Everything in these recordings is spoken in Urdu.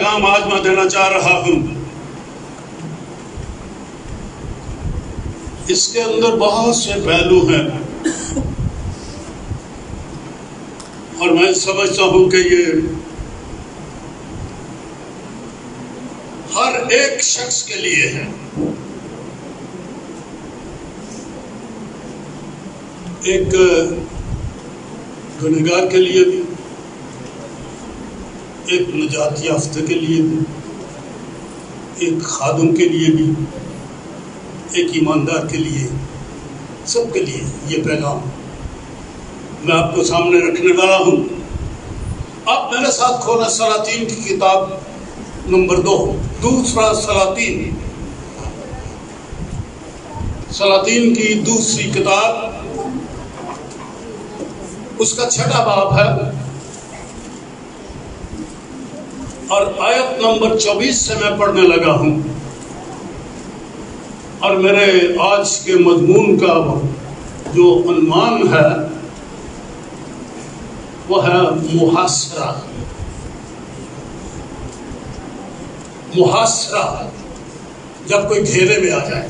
پیغام آج میں دینا چاہ رہا ہوں، اس کے اندر بہت سے پہلو ہیں، اور میں سمجھتا ہوں کہ یہ ہر ایک شخص کے لیے ہے۔ ایک گنہگار کے لیے بھی، ایک نجات یافتہ کے لیے بھی، ایک خادم کے لیے بھی، ایک ایماندار کے لیے، سب کے لیے یہ پیغام میں آپ کو سامنے رکھنے والا ہوں۔ آپ میرے ساتھ کھولیں سلاطین کی کتاب نمبر 2، دوسرا سلاطین کی دوسری کتاب، اس کا 6واں باب ہے، اور آیت نمبر 24 سے میں پڑھنے لگا ہوں، اور میرے آج کے مضمون کا جو عنوان ہے وہ ہے محاصرہ۔ محاصرہ، جب کوئی گھیرے میں آ جائے،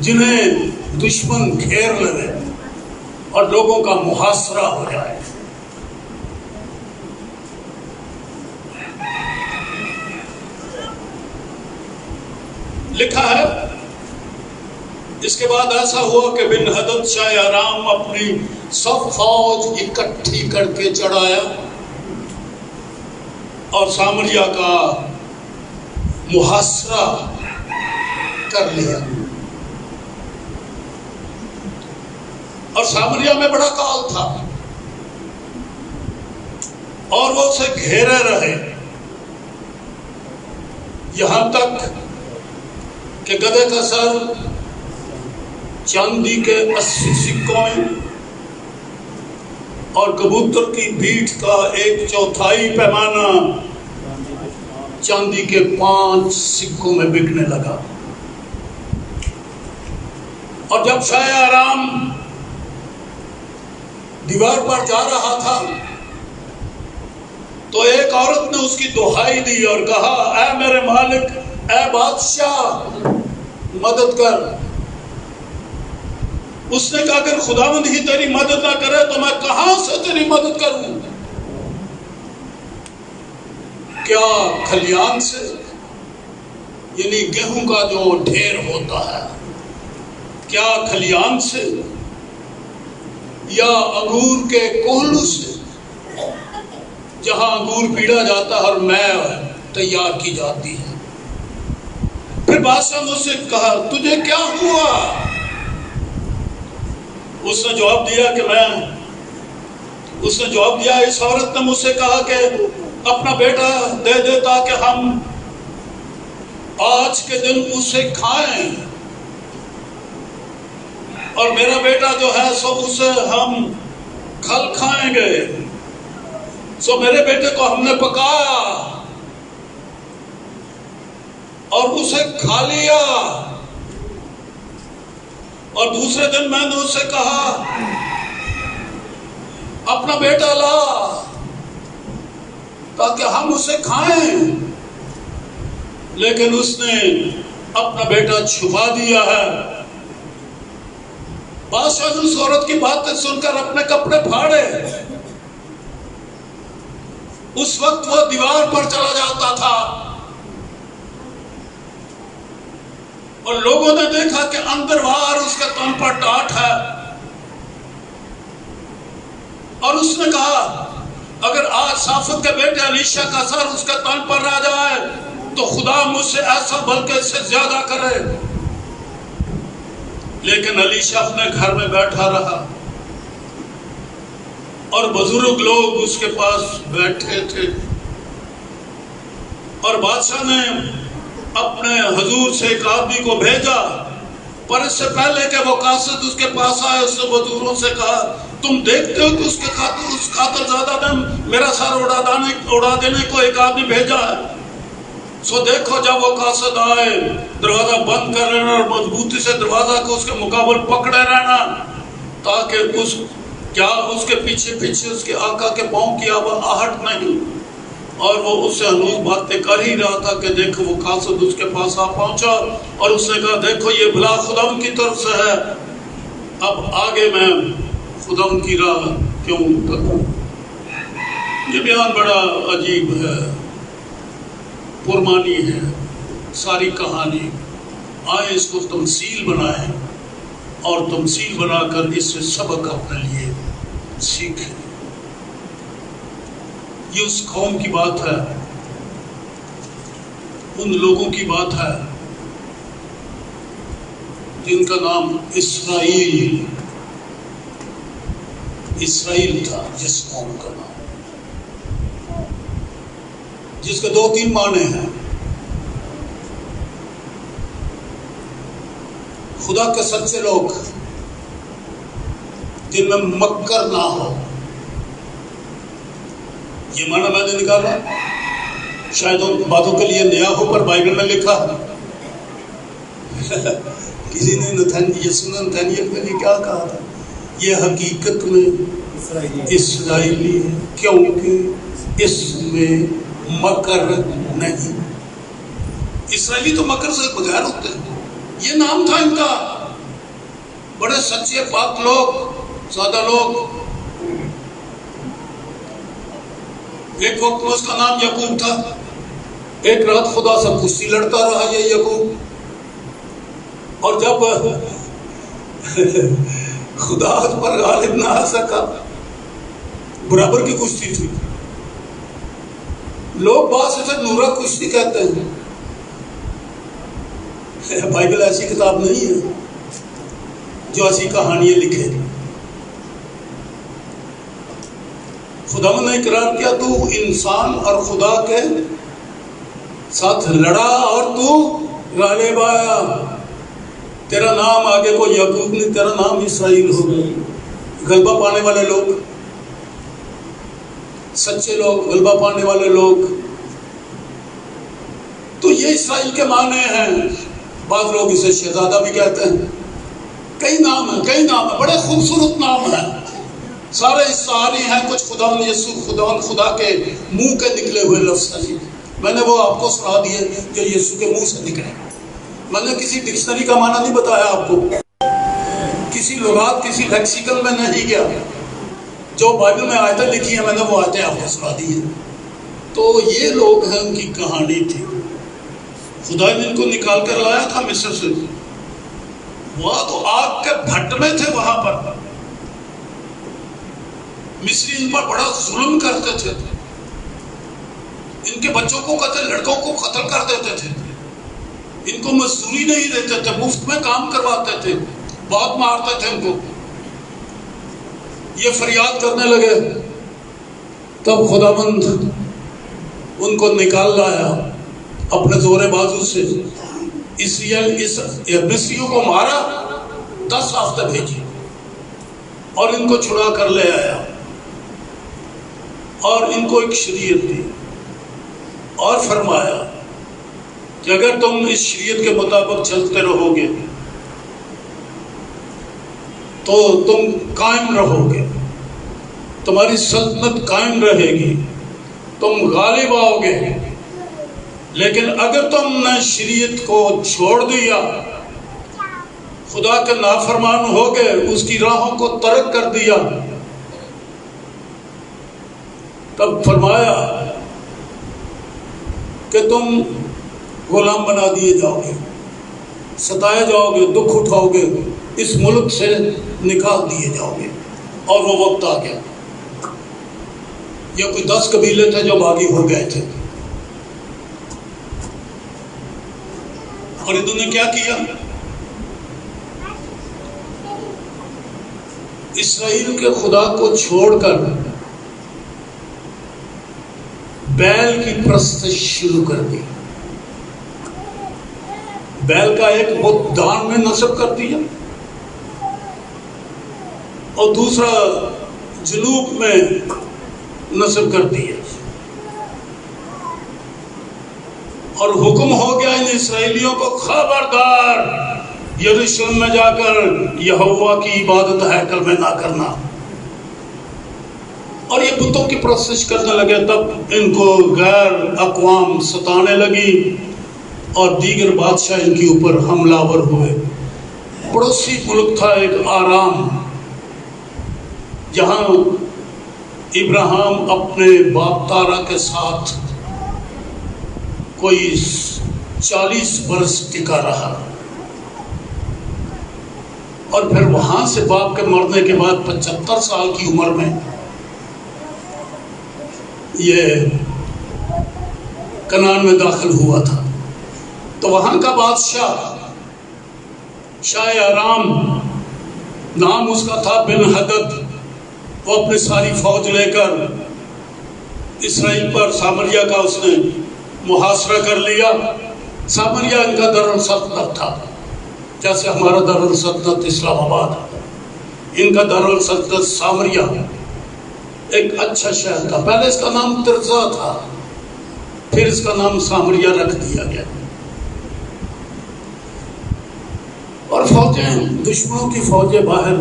جنہیں دشمن گھیر لے اور لوگوں کا محاصرہ ہو جائے۔ لکھا ہے، اس کے بعد ایسا ہوا کہ بن حدد شاہ آرام اپنی سب فوج اکٹھی کر کے چڑھایا اور سامریا کا محاصرہ کر لیا، اور سامریا میں بڑا کال تھا اور وہ اسے گھیرے رہے، یہاں تک کہ گدھے کا سر چاندی کے 80 سکوں میں اور کبوتر کی پیٹھ کا 1/4 پیمانہ چاندی کے 5 سکوں میں بکنے لگا۔ اور جب شاہ آرام دیوار پر جا رہا تھا تو ایک عورت نے اس کی دہائی دی اور کہا، اے میرے مالک، اے بادشاہ، مدد کر۔ اس نے کہا، اگر خداوند ہی تیری مدد نہ کرے تو میں کہاں سے تیری مدد کروں؟ کیا کھلیان سے، یعنی گیہوں کا جو ڈھیر ہوتا ہے، کیا کھلیان سے یا انگور کے کوہلو سے جہاں انگور پیڑا جاتا ہے اور میں تیار کی جاتی ہے؟ پھر بادشاہ نے اس سے کہا، تجھے کیا ہوا؟ اس نے جواب دیا، اس عورت نے مجھ سے کہا کہ اپنا بیٹا دے دے تاکہ ہم آج کے دن اسے کھائیں، اور میرا بیٹا جو ہے سو اسے ہم کل کھائیں گے۔ سو میرے بیٹے کو ہم نے پکایا اور اسے کھا لیا، اور دوسرے دن میں نے اس سے کہا، اپنا بیٹا لا تاکہ ہم اسے کھائیں، لیکن اس نے اپنا بیٹا چھپا دیا ہے۔ بادشاہ نے اس عورت کی باتیں سن کر اپنے کپڑے پھاڑے۔ اس وقت وہ دیوار پر چلا جاتا تھا اور لوگوں نے دیکھا کہ اندر باہر اس کے تن پر ٹاٹ ہے، اور اس نے کہا، اگر آج شافت کے بیٹے الیشا کا سر اس کے تن پر رہ جائے تو خدا مجھ سے ایسا بلکہ اس سے زیادہ کرے۔ لیکن الیشا اپنے گھر میں بیٹھا رہا اور بزرگ لوگ اس کے پاس بیٹھے تھے، اور بادشاہ نے اپنے حضور سے ایک آدمی کو بھیجا، پر اس سے پہلے کہ وہ قاصد اس کے پاس آئے، اس نے بزرگوں سے کہا، تم دیکھتے ہو کہ اس خاطر زیادہ دم میرا سر اڑا دینے کو ایک آدمی بھیجا ہے۔ سو دیکھو، جب وہ قاصد آئے دروازہ بند کر لینا اور مضبوطی سے دروازہ کو اس کے مقابل پکڑے رہنا تاکہ اس کیا اس کے پیچھے پیچھے اس کے آقا کے پاؤں کی آہٹ نہیں؟ اور وہ اس سے ہنوز باتیں کر ہی رہا تھا کہ دیکھو وہ قاصد اس کے پاس آ پہنچا اور اس نے کہا دیکھو یہ بلا خداوند کی طرف سے ہے، اب آگے میں خداوند کی راہ کیوں کروں؟ یہ بیان بڑا عجیب ہے، پرمانی ہے ساری کہانی۔ آئے اس کو تمثیل بنائیں اور تمثیل بنا کر اس سے سبق اپنے لیے سیکھیں۔ یہ اس قوم کی بات ہے، ان لوگوں کی بات ہے جن کا نام اسرائیل تھا، جس قوم کا نام، جس کے 2-3 معنی ہیں۔ خدا کے سچے لوگ جن میں مکر نہ ہو، یہ معنی میں نے نکالا، شاید ان باتوں کے لیے نیا ہو پر بائبل میں لکھا۔ کسی نے نتھنیل کے لیے کیا کہا تھا؟ یہ حقیقت میں اسرائیلی ہے کیونکہ اس میں مکر نہیں۔ اسرائیلی تو مکر سے بغیر ہوتے ہیں، یہ نام تھا ان کا۔ بڑے سچے پاک لوگ، سادہ لوگ۔ ایک وقت میں اس کا نام یعقوب تھا، ایک رات خدا سے کشتی لڑتا رہا یہ یعقوب، اور جب خدا اس پر غالب نہ آ سکا، برابر کی کشتی تھی۔ لوگ بعض اسے نورا کشتی کہتے ہیں، بائبل ایسی کتاب نہیں ہے جو ایسی کہانیاں لکھے۔ خدا نے اقرار کیا تو انسان اور خدا کے ساتھ لڑا اور تو غالب آیا، تیرا نام آگے کو یعقوب نہیں، تیرا نام اسرائیل ہو گئی۔ غلبہ پانے والے لوگ، سچے لوگ، غلبہ پانے والے لوگ، تو یہ اسرائیل کے معنی ہیں۔ بعض لوگ اسے شہزادہ بھی کہتے ہیں۔ کئی نام ہیں، بڑے خوبصورت نام ہیں، سارے اسرائیلی ہیں۔ کچھ خداوند یسوع خدا کے منہ کے نکلے ہوئے لفظ ہیں۔ میں نے وہ آپ کو سنا دیے جو یسوع کے منہ سے نکلے۔ میں نے کسی ڈکشنری کا معنی نہیں بتایا آپ کو، کسی لغات، کسی لیکسیکل میں نہیں گیا۔ جو بائبل میں آیتیں لکھی ہیں میں نے وہ آیتیں آپ کو سنا دی ہیں۔ تو یہ لوگ ہیں، ان کی کہانی تھی۔ خدا نے ان کو نکال کر لایا تھا مصر سے، وہاں تو آگ کے بھٹ میں تھے۔ وہاں پر مصری ان پر بڑا ظلم کرتے تھے، ان کے بچوں کو قتل، لڑکوں کو قتل کر دیتے تھے، ان کو مزدوری نہیں دیتے تھے، مفت میں کام کرواتے تھے، بہت مارتے تھے ان کو۔ یہ فریاد کرنے لگے، تب خداوند ان کو نکال لایا اپنے زور بازو سے۔ مصریوں کو مارا، 10 آفتیں بھیجی اور ان کو چھڑا کر لے آیا، اور ان کو ایک شریعت دی اور فرمایا کہ اگر تم اس شریعت کے مطابق چلتے رہو گے تو تم قائم رہو گے، تمہاری سلطنت قائم رہے گی، تم غالب آؤ گے۔ لیکن اگر تم نے شریعت کو چھوڑ دیا، خدا کے نافرمان ہو گئے، اس کی راہوں کو ترک کر دیا، تب فرمایا کہ تم غلام بنا دیے جاؤ گے، ستائے جاؤ گے، دکھ اٹھاؤ گے، اس ملک سے نکال دیے جاؤ گے۔ اور وہ وقت آ گیا۔ یہ کوئی 10 قبیلے تھے جو باغی ہو گئے تھے، اور انہوں نے کیا کیا؟ اسرائیل کے خدا کو چھوڑ کر بیل کی پرستش شروع کر دی، بیل کا ایک بت دان میں نصب کر دیا اور دوسرا جنوب میں نصب کر دیا، اور حکم ہو گیا ان اسرائیلیوں کو خبردار یروشلم میں جا کر یہوہ کی عبادت ہیکل میں نہ کرنا، اور یہ بتوں کی پرستش کرنے لگے، تب ان کو غیر اقوام ستانے لگی اور دیگر بادشاہ ان کے اوپر حملہ آور ہوئے۔ پڑوسی ملک تھا ایک آرام، جہاں ابراہیم اپنے باپ تارا کے ساتھ کوئی 40 برس ٹکا رہا، اور پھر وہاں سے باپ کے مرنے کے بعد 75 سال کی عمر میں یہ کنعان میں داخل ہوا تھا۔ تو وہاں کا بادشاہ شاہ آرام نام اس کا تھا بن حدد، وہ اپنی ساری فوج لے کر اسرائیل پر سامریا کا اس نے محاصرہ کر لیا۔ سامریا ان کا دارالسلطنت تھا، جیسے ہمارا دارالسلطنت اسلام آباد، ان کا دارالسلطنت سامریا ایک اچھا شہر تھا۔ پہلے اس کا نام ترزا تھا، پھر اس کا نام سامریا رکھ دیا گیا۔ اور فوجیں، دشمنوں کی فوجیں باہر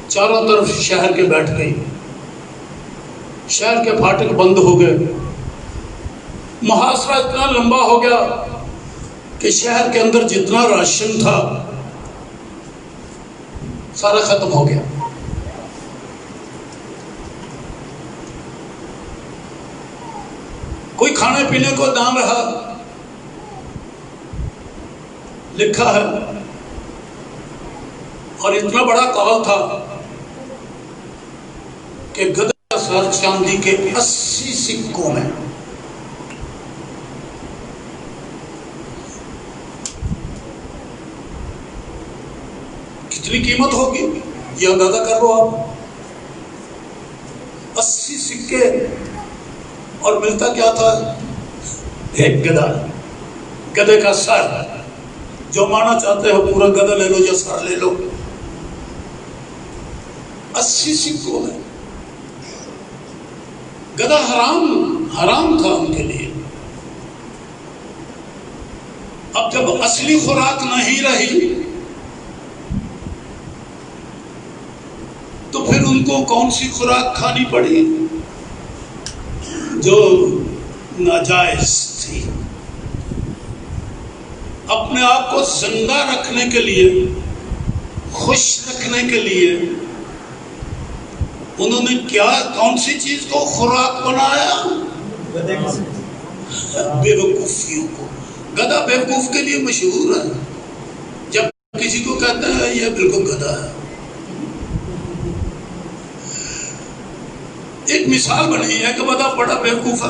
چاروں طرف شہر کے بیٹھ گئی، شہر کے پھاٹک بند ہو گئے۔ محاصرہ اتنا لمبا ہو گیا کہ شہر کے اندر جتنا راشن تھا سارا ختم ہو گیا۔ کوئی کھانے پینے کو نہ رہا۔ لکھا ہے، اور اتنا بڑا کال تھا کہ گدھا سر چاندی کے 80 سکوں میں کتنی قیمت ہوگی یہ اندازہ کر لو آپ۔ 80 سکے، اور ملتا کیا تھا؟ ایک گدھا، گدھے کا سر۔ جو مانا چاہتے ہو پورا گدھا لے لو یا سر لے لو، 80 سکوں ہے۔ گدھا حرام تھا ان کے لیے۔ اب جب اصلی خوراک نہیں رہی تو پھر ان کو کون سی خوراک کھانی پڑی؟ جو ناجائز تھی۔ اپنے آپ کو زندہ رکھنے کے لیے، خوش رکھنے کے لیے انہوں نے کون سی چیز کو خوراک بنایا؟ بیوقوفیوں کو۔ گدھا بیوقوف کے لیے مشہور ہے۔ جب کسی کو کہتے ہیں یہ بالکل گدھا ہے۔ ایک مثال بنی ہے کہ گدھا بڑا بیوقوف ہے،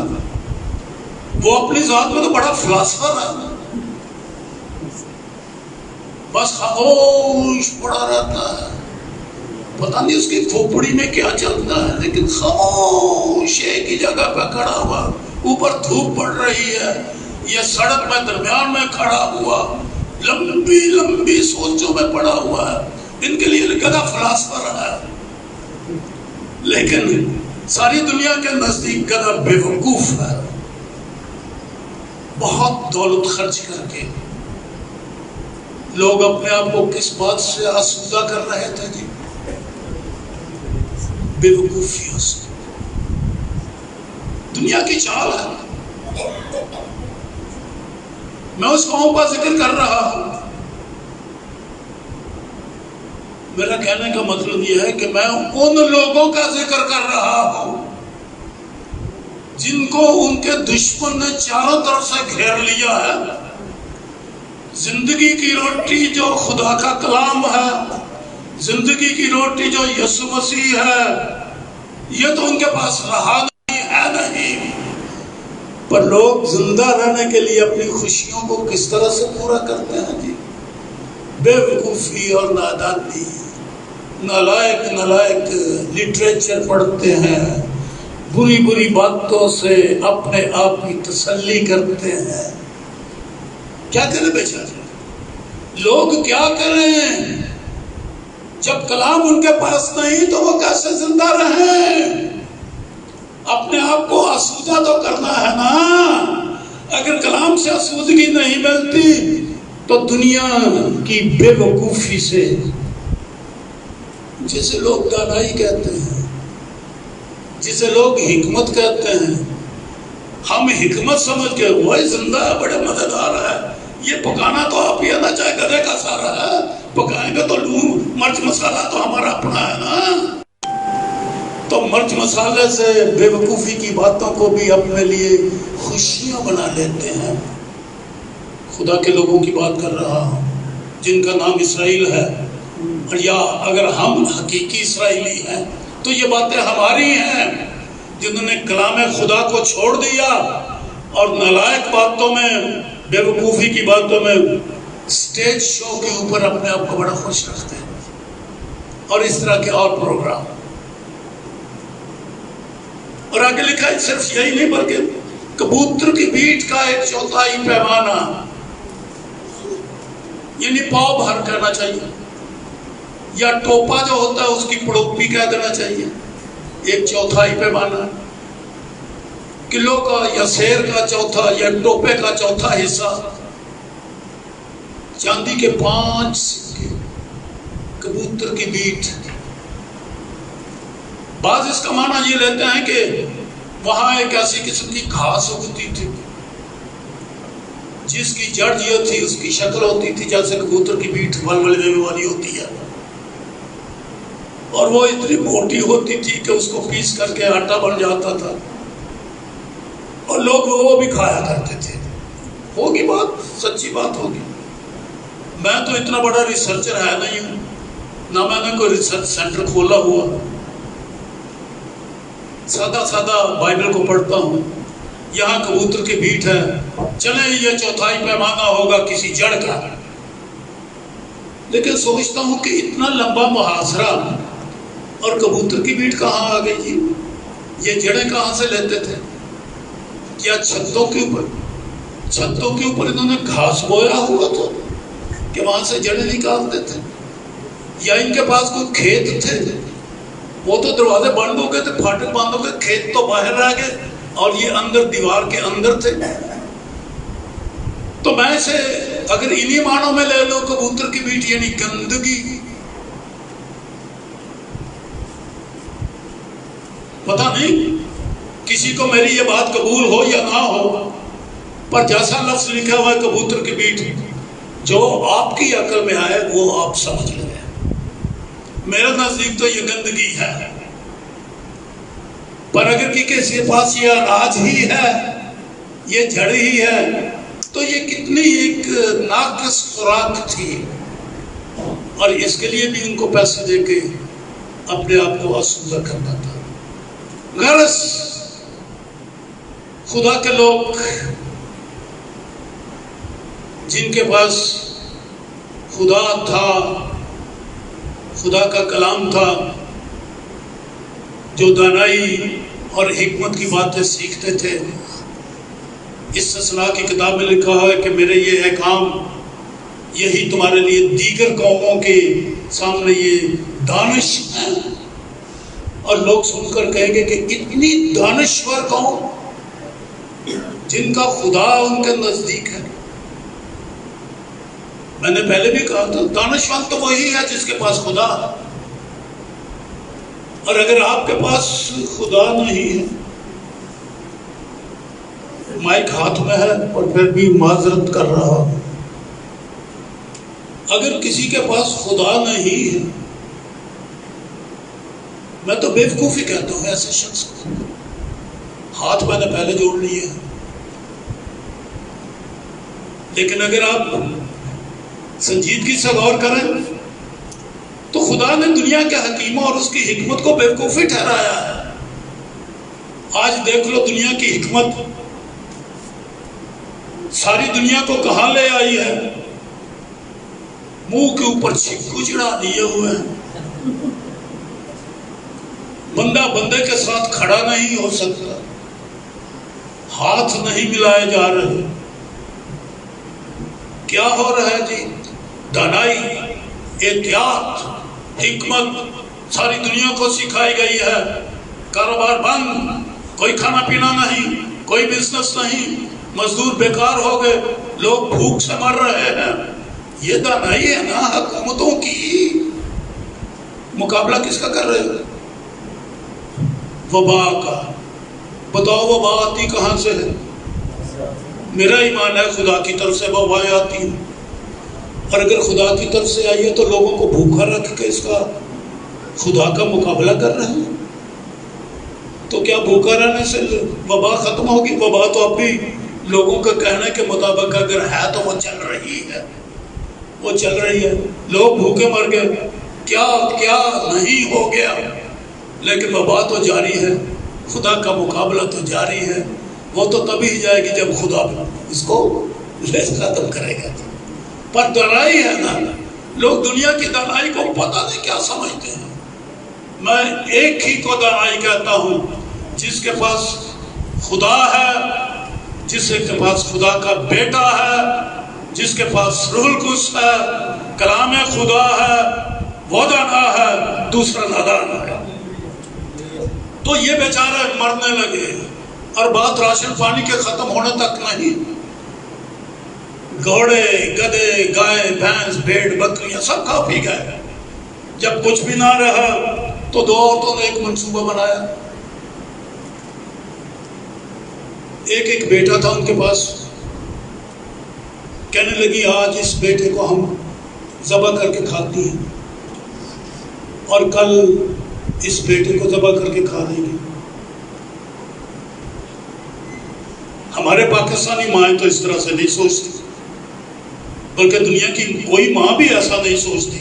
وہ اپنی ذات میں تو بڑا فلاسفر ہے، بس خاموش پڑا رہتا ہے، پتہ نہیں اس کی کھوپڑی میں کیا چلتا ہے، لیکن خاموش ایک ہی جگہ پہ کھڑا ہوا۔ اوپر دھوپ پڑ رہی ہے، یہ سڑک میں درمیان میں کھڑا ہوا، لمبی لمبی سوچوں میں پڑا ہوا ہے۔ ان کے لیے گدھا فلاسفر ہے، لیکن ساری دنیا کے نزدیک گدھا بیوقوف ہے۔ بہت دولت خرچ کر کے لوگ اپنے آپ کو کس بات سے آسودہ کر رہے تھے جی؟ بیوقوفیوں سے۔ دنیا کی چال ہے۔ میں اس قوم کا ذکر کر رہا ہوں۔ میرا کہنے کا مطلب یہ ہے کہ میں ان لوگوں کا ذکر کر رہا ہوں جن کو ان کے دشمن نے چاروں طرف سے گھیر لیا ہے۔ زندگی کی روٹی جو خدا کا کلام ہے، زندگی کی روٹی جو یسوع مسیح ہے، یہ تو ان کے پاس رہا نہیں۔ پر لوگ زندہ رہنے کے لیے اپنی خوشیوں کو کس طرح سے پورا کرتے ہیں جی؟ بے وقوفی اور نادانی، نالائق لٹریچر پڑھتے ہیں، بری بری باتوں سے اپنے آپ کی تسلی کرتے ہیں۔ کیا کریں بیچارے؟ لوگ کیا کریں؟ جب کلام ان کے پاس نہیں تو وہ کیسے زندہ رہیں؟ اپنے آپ کو آسودہ تو کرنا ہے نا۔ اگر کلام سے آسودگی نہیں ملتی تو دنیا کی بے وقوفی سے، جسے لوگ دانائی کہتے ہیں، جسے لوگ حکمت کہتے ہیں، ہم حکمت سمجھ کے وہی زندہ ہے، بڑے مزیدار ہے، یہ پکانا تو آپ ہی ہے نا، چاہے گدھے کا سارا ہے، پکائیں گے تو مرچ مسالہ تو ہمارا اپنا ہے نا۔ تو مرچ مسالے سے بے وقوفی کی باتوں کو بھی اپنے لیے خوشیاں بنا لیتے ہیں۔ خدا کے لوگوں کی بات کر رہا ہوں جن کا نام اسرائیل ہے، یا اگر ہم حقیقی اسرائیلی ہیں تو یہ باتیں ہماری ہیں، جنہوں نے کلام خدا کو چھوڑ دیا اور نالائق باتوں میں، بے وقوفی کی باتوں میں، سٹیج شو کے اوپر اپنے آپ کو بڑا خوش رکھتے ہیں، اور اس طرح کے اور پروگرام۔ اور آگے لکھا ہے صرف یہی نہیں بلکہ کبوتر کی بیٹ کا 1/4 پیمانہ، یعنی پاؤ بھر کرنا چاہیے، یا ٹوپا جو ہوتا ہے اس کی پڑوپی کہہ دینا چاہیے، 1/4 پیمانہ، کلو کا یا سیر کا چوتھا یا ٹوپے کا چوتھا حصہ، چاندی کے 5 سکے، کبوتر کی بیٹ۔ بعض اس کا معنی یہ لیتے ہیں کہ وہاں ایک ایسی قسم کی گھاس اگتی تھی جس کی جڑ یہ تھی، اس کی شکل ہوتی تھی جیسے کبوتر کی بیٹ ولولے والی ہوتی ہے، اور وہ اتنی موٹی ہوتی تھی کہ اس کو پیس کر کے آٹا بن جاتا تھا، اور لوگ وہ بھی کھایا کرتے تھے۔ ہوگی بات، سچی بات ہوگی۔ میں تو اتنا بڑا ریسرچر ہے نہیں ہوں، نہ میں نے کوئی ریسرچ سینٹر کھولا ہوا، سادہ بائبل کو پڑھتا ہوں۔ یہاں کبوتر کی بیٹ ہے، چلیں یہ 1/4 پیمانہ ہوگا کسی جڑ کا، لیکن سوچتا ہوں کہ اتنا لمبا محاصرہ، اور کبوتر کی بیٹ کہاں آ گئی جی؟ یہ جڑیں کہاں سے لیتے تھے؟ کیا چھتوں کے اوپر انہوں نے گھاس بویا ہوا تھا کہ وہاں سے جڑیں نکالتے تھے؟ یا ان کے پاس کوئی کھیت تھے؟ وہ تو دروازے بند ہو گئے تھے، پھاٹک بند ہو گئے، کھیت تو باہر رہ گئے، اور یہ اندر دیوار کے اندر تھے۔ تو میں اسے اگر انہی معنوں میں لے لو، کبوتر کی بیٹ یعنی گندگی، پتہ نہیں کسی کو میری یہ بات قبول ہو یا نہ ہو، پر جیسا لفظ لکھا ہوا ہے کبوتر کی بیٹ، جو آپ کی عقل میں آئے وہ آپ سمجھ لیں۔ میرے نزدیک تو یہ گندگی ہے، پر اگر کسی کے پاس یہ اناج ہی ہے، یہ جڑ ہی ہے، تو یہ کتنی ایک ناقص خوراک تھی، اور اس کے لیے بھی ان کو پیسے دے کے اپنے آپ کو آسودہ کرنا تھا۔ غرض خدا کے لوگ جن کے پاس خدا تھا، خدا کا کلام تھا، جو دانائی اور حکمت کی باتیں سیکھتے تھے، اس اصلاح کی کتاب میں لکھا ہے کہ میرے یہ احکام یہی تمہارے لیے دیگر قوموں کے سامنے یہ دانش ہیں، اور لوگ سن کر کہیں گے کہ اتنی دانشور قوم جن کا خدا ان کے نزدیک ہے۔ میں نے پہلے بھی کہا تھا دانشور تو وہی ہے جس کے پاس خدا، اور اگر آپ کے پاس خدا نہیں ہے، مائک ہاتھ میں ہے اور پھر بھی معذرت کر رہا ہوں، اگر کسی کے پاس خدا نہیں ہے، میں تو بے وقوفی کہتا ہوں ایسے شخص کو۔ ہاتھ میں نے پہلے جوڑ لیے ہیں، لیکن اگر آپ سنجیدگی سے غور کریں تو خدا نے دنیا کے حکیموں اور اس کی حکمت کو بے وقوفی ٹھہرایا ہے۔ آج دیکھ لو دنیا کی حکمت ساری دنیا کو کہاں لے آئی ہے؟ منہ کے اوپر چھکو چڑھا دیے ہوئے ہیں، بندہ بندے کے ساتھ کھڑا نہیں ہو سکتا، ہاتھ نہیں ملائے جا رہے۔ کیا ہو رہا ہے جی؟ دانائی، احتیاط، حکمت ساری دنیا کو سکھائی گئی ہے۔ کاروبار بند، کوئی کھانا پینا نہیں، کوئی بزنس نہیں، مزدور بیکار ہو گئے، لوگ بھوک سے مر رہے ہیں۔ یہ دانائی ہے نا حکومتوں کی۔ مقابلہ کس کا کر رہے ہو؟ وبا کا. بتاؤ وبا آتی کہاں سے ہے؟ میرا ایمان ہے خدا کی طرف سے وبائیں آتی ہیں، اور اگر خدا کی طرف سے آئی ہے تو لوگوں کو بھوکا رکھ کے اس کا خدا کا مقابلہ کر رہے ہیں. تو کیا بھوکا رہنے سے وبا ختم ہوگی؟ وبا تو اب بھی لوگوں کا کہنے کے مطابق اگر ہے تو وہ چل رہی ہے، وہ چل رہی ہے. لوگ بھوکے مر گئے، کیا کیا نہیں ہو گیا، لیکن وبا تو جاری ہے، خدا کا مقابلہ تو جاری ہے. وہ تو تبھی ہی جائے گی جب خدا اس کو ختم کرے گا. پر دنائی ہے نا، لوگ دنیا کی دنائی کو پتہ نہیں کیا سمجھتے ہیں. میں ایک ہی کو دنائی کہتا ہوں، جس کے پاس خدا ہے، جس کے پاس خدا کا بیٹا ہے، جس کے پاس روح القدس ہے، کلام خدا ہے، وہ دانا ہے، دوسرا نادان ہے. تو یہ بیچارے مرنے لگے، اور بات راشن پانی کے ختم ہونے تک نہیں. گھوڑے، گدھے، گائے، بھینس، بھیڑ، بکریاں سب کھا پی گئے. جب کچھ بھی نہ رہا تو دو عورتوں نے ایک منصوبہ بنایا. ایک بیٹا تھا ان کے پاس. کہنے لگی آج اس بیٹے کو ہم ذبح کر کے کھاتی ہیں، اور کل اس بیٹے کو ذبح کر کے کھا دیں گے. ہمارے پاکستانی مائیں تو اس طرح سے نہیں سوچتی، بلکہ دنیا کی کوئی ماں بھی ایسا نہیں سوچتی.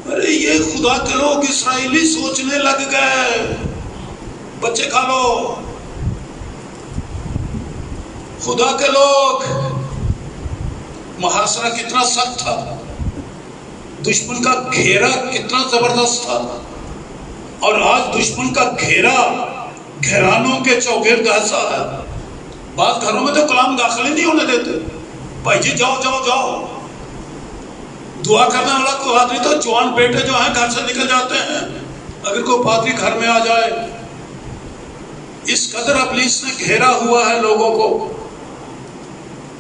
ارے یہ خدا کے لوگ اسرائیلی سوچنے لگ گئے بچے کھا لو. خدا کے لوگ، محاصرہ کتنا سخت تھا، دشمن کا گھیرا کتنا زبردست تھا، اور آج دشمن کا گھیرا گھرانوں کے چوگرد ایسا ہے. بعض گھروں میں تو کلام داخل ہی نہیں ہونے دیتے. بھائی جی جاؤ جاؤ جاؤ. دعا کرنے والا کوئی آدمی تو جوان بیٹے جو ہیں گھر سے نکل جاتے ہیں. اگر کوئی پادری گھر میں آ جائے، اس قدر ابلیس نے گھیرا ہوا ہے لوگوں کو.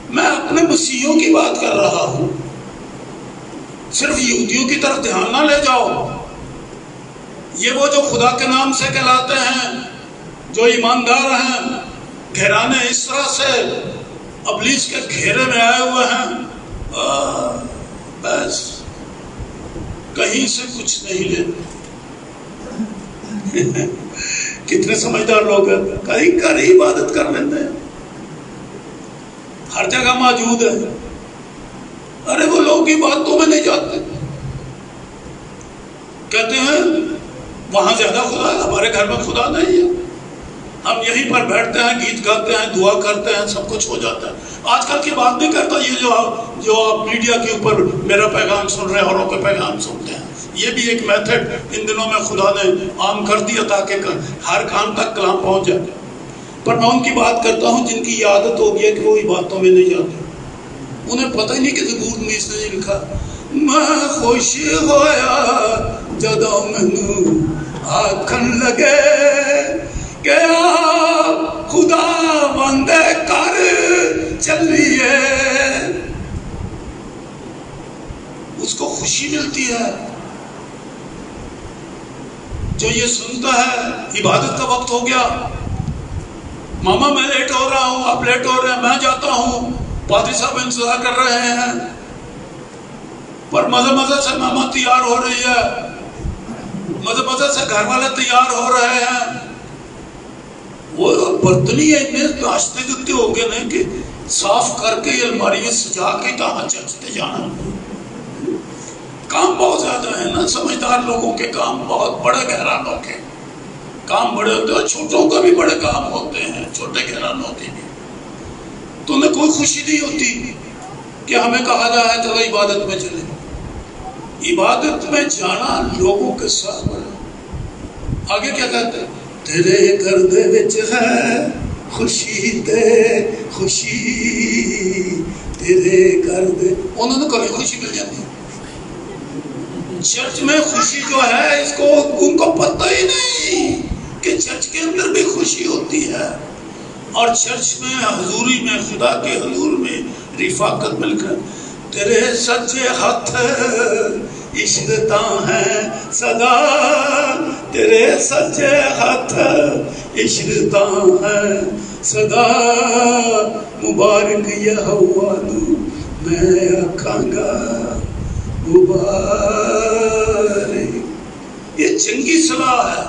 میں اپنے مسیحیوں کی بات کر رہا ہوں، صرف یہودیوں کی طرف دھیان نہ لے جاؤ. یہ وہ جو خدا کے نام سے کہلاتے ہیں، جو ایماندار ہیں، گھرانے اس طرح سے ابلیس کے گھیرے میں آئے ہوئے ہیں، بس کہیں سے کچھ نہیں لیتے. کتنے سمجھدار لوگ ہیں، کہیں کر ہی عبادت کر لیتے ہیں، ہر جگہ موجود ہے. ارے وہ لوگ عبادتوں میں نہیں جاتے، کہتے ہیں وہاں زیادہ خدا ہے، ہمارے گھر میں خدا نہیں ہے. ہم یہیں پر بیٹھتے ہیں، گیت گاتے ہیں، دعا کرتے ہیں، سب کچھ ہو جاتا ہے. آج کل کی بات نہیں کرتا، یہ جو آپ میڈیا کے اوپر میرا پیغام سن رہے ہیں، اوروں کے پیغام سنتے ہیں، یہ بھی ایک میتھڈ ان دنوں میں خدا نے عام کر دیا تاکہ ہر کام تک کلام پہنچ جائے. پر میں ان کی بات کرتا ہوں جن کی یہ عادت ہو گئی ہے کہ وہ عبادتوں میں نہیں جاتے. انہیں پتہ ہی نہیں کہ زبور میں اس نے لکھا، میں خوش ہویا جدوں مینوں آکھن لگے کہ آپ خدا بندے کر چلیے. اس کو خوشی ملتی ہے جو یہ سنتا ہے عبادت کا وقت ہو گیا، ماما میں لیٹ ہو رہا ہوں، آپ لیٹ ہو رہے ہیں، میں جاتا ہوں، پادری صاحب انتظار کر رہے ہیں. پر مزے مزے سے ماما تیار ہو رہی ہے، مزے مزے سے گھر والے تیار ہو رہے ہیں. وہ برتنی اتنے ناشتے دیتے ہو گئے نہیں کہ صاف کر کے الماری میں سجا کے کہاں چلتے جانا. کام بہت زیادہ ہے نا، سمجھدار لوگوں کے کام بہت بڑے گھرانوں کے کام بڑے ہوتے ہیں، چھوٹوں کا بھی بڑے کام ہوتے ہیں، چھوٹے گھرانوں کے بھی. تو انہیں کوئی خوشی نہیں ہوتی کہ ہمیں کہا جائے چلو عبادت میں چلے. عبادت میں جانا لوگوں کے ساتھ بڑا. آگے کیا کہتے ہیں؟ تیرے گھر دے وچ ہے خوشی تے خوشی، تیرے گھر دے. انہوں نے کبھی خوشی مل جاتی. چرچ میں خوشی جو ہے اس کو ان کو پتہ ہی نہیں کہ چرچ کے اندر بھی خوشی ہوتی ہے، اور چرچ میں حضوری میں خدا کے حضور میں رفاقت مل کر تیرے سجے ہاتھ عشرتاں ہیں سدا تیرے سچے ہاتھ، عشرتاں ہیں سدا مبارک یہوانو میں آکھاں گا مبارک۔ یہ چنگی صلاح ہے،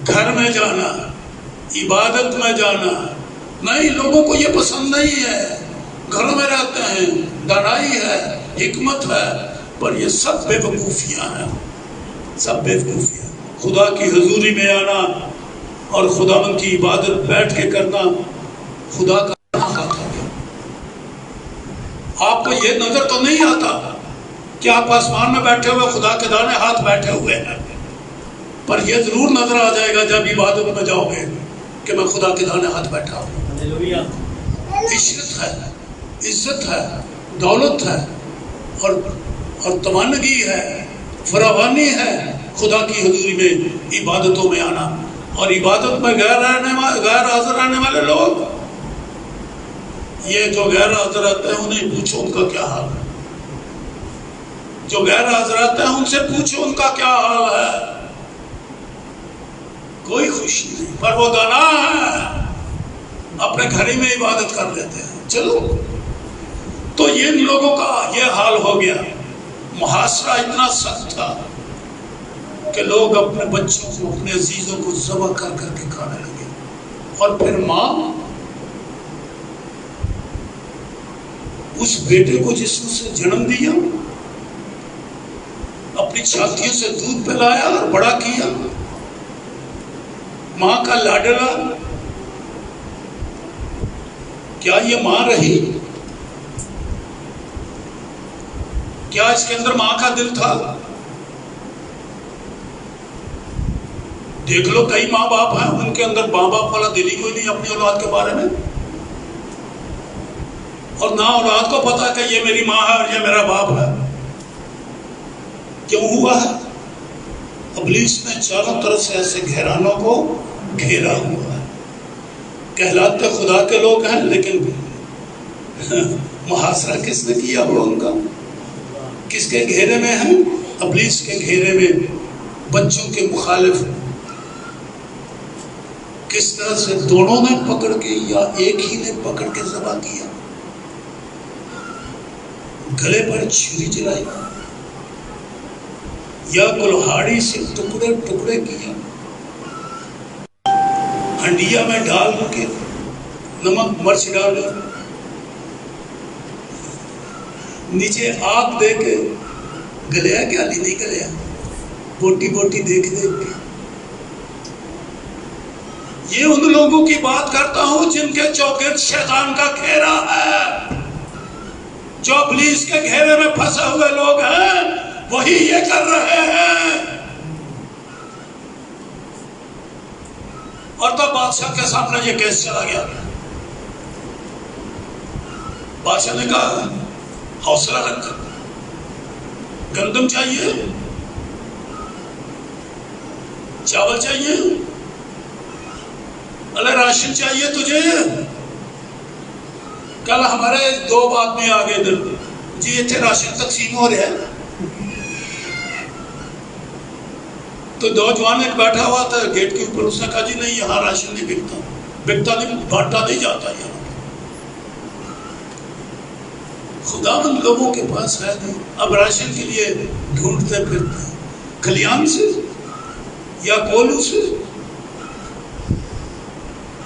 گھر میں جانا، عبادت میں جانا۔ نہیں، لوگوں کو یہ پسند نہیں ہے، گھروں میں رہتے ہیں، دانائی ہے، حکمت ہے، پر یہ سب بے وقوفیاں ہیں، سب بے وقوفیاں۔ خدا کی حضوری میں آنا اور خداوند کی عبادت بیٹھ کے کرنا خدا کا کہاں کا تھا؟ آپ کو یہ نظر تو نہیں آتا کہ آپ آسمان میں بیٹھے ہوئے خدا کے دانے ہاتھ بیٹھے ہوئے ہیں، پر یہ ضرور نظر آ جائے گا جب عبادت میں جاؤ گے کہ میں خدا کے دانے ہاتھ بیٹھا ہوں۔ عشرت ہے، عزت ہے، دولت ہے اور تمانگی ہے، فراوانی ہے خدا کی حضوری میں عبادتوں میں آنا۔ اور عبادت میں غیر حاضر رہنے والے لوگ، یہ جو غیر حاضر رہتے ہیں انہیں پوچھو ان کا کیا حال ہے، جو غیر حاضر رہتے ہیں ان سے پوچھو ان کا کیا حال ہے، کوئی خوشی نہیں، پر وہ دانا ہے، اپنے گھر ہی میں عبادت کر لیتے ہیں۔ چلو، تو یہ ان لوگوں کا یہ حال ہو گیا۔ محاصرہ اتنا سخت تھا کہ لوگ اپنے بچوں کو، اپنے عزیزوں کو ذبح کر کر کے کھانے لگے۔ اور پھر ماں اس بیٹے کو جس نے اسے جنم دیا، اپنی چھاتیوں سے دودھ پلایا اور بڑا کیا، ماں کا لاڈلا، کیا یہ ماں رہی؟ کیا اس کے اندر ماں کا دل تھا؟ دیکھ لو، کئی ماں باپ ہیں ان کے اندر ماں باپ والا دل ہی کوئی نہیں اپنی اولاد کے بارے میں، اور نہ اولاد کو پتا کہ یہ میری ماں ہے اور یہ میرا باپ ہے۔ کیوں ہوا ہے؟ ابلیس نے چاروں طرف سے ایسے گھرانوں کو گھیرا ہوا ہے۔ کہلاتے خدا کے لوگ ہیں، لیکن محاصرہ کس نے کیا ہوا ان کا؟ کس کے گھیرے میں ہیں؟ ابلیس کے گھیرے میں، بچوں کے مخالف۔ کس طرح سے دونوں نے پکڑ کے یا ایک ہی نے پکڑ کے ذبح کیا؟ گلے پر چھری چلائی یا کلہاڑی سے ٹکڑے ٹکڑے کیا، ہنڈیا میں ڈال کے نمک مرچ ڈال کر نیچے آگ دے کے گلیا کیا نہیں گلیا، بوٹی بوٹی دیکھ دیکھ کے۔ یہ ان لوگوں کی بات کرتا ہوں جن کے چوگرد شیطان کا گھیرا ہے، جو ابلیس کے گھیرے میں پھنسے ہوئے لوگ ہیں، وہی یہ کر رہے ہیں۔ اور تب بادشاہ کے سامنے یہ کیس چلا گیا۔ بادشاہ نے کہا حوصلہ رکھ، گندم چاہیے، چاول چاہیے، اللہ راشن چاہیے تجھے؟ کل ہمارے 2 آدمی آگے ادھر، جی اتنے راشن تقسیم ہو رہا ہے، تو 2 جوان ایک بیٹھا ہوا تھا گیٹ کے اوپر، اس نے کہا جی نہیں یہاں راشن نہیں بکتا نہیں، بانٹا نہیں جاتا یہاں۔ خداوند لوگوں کے پاس ہے نہیں، اب راشن کے لیے ڈھونڈتے پھرتے ہیں، کھلیان سے یا کولو سے۔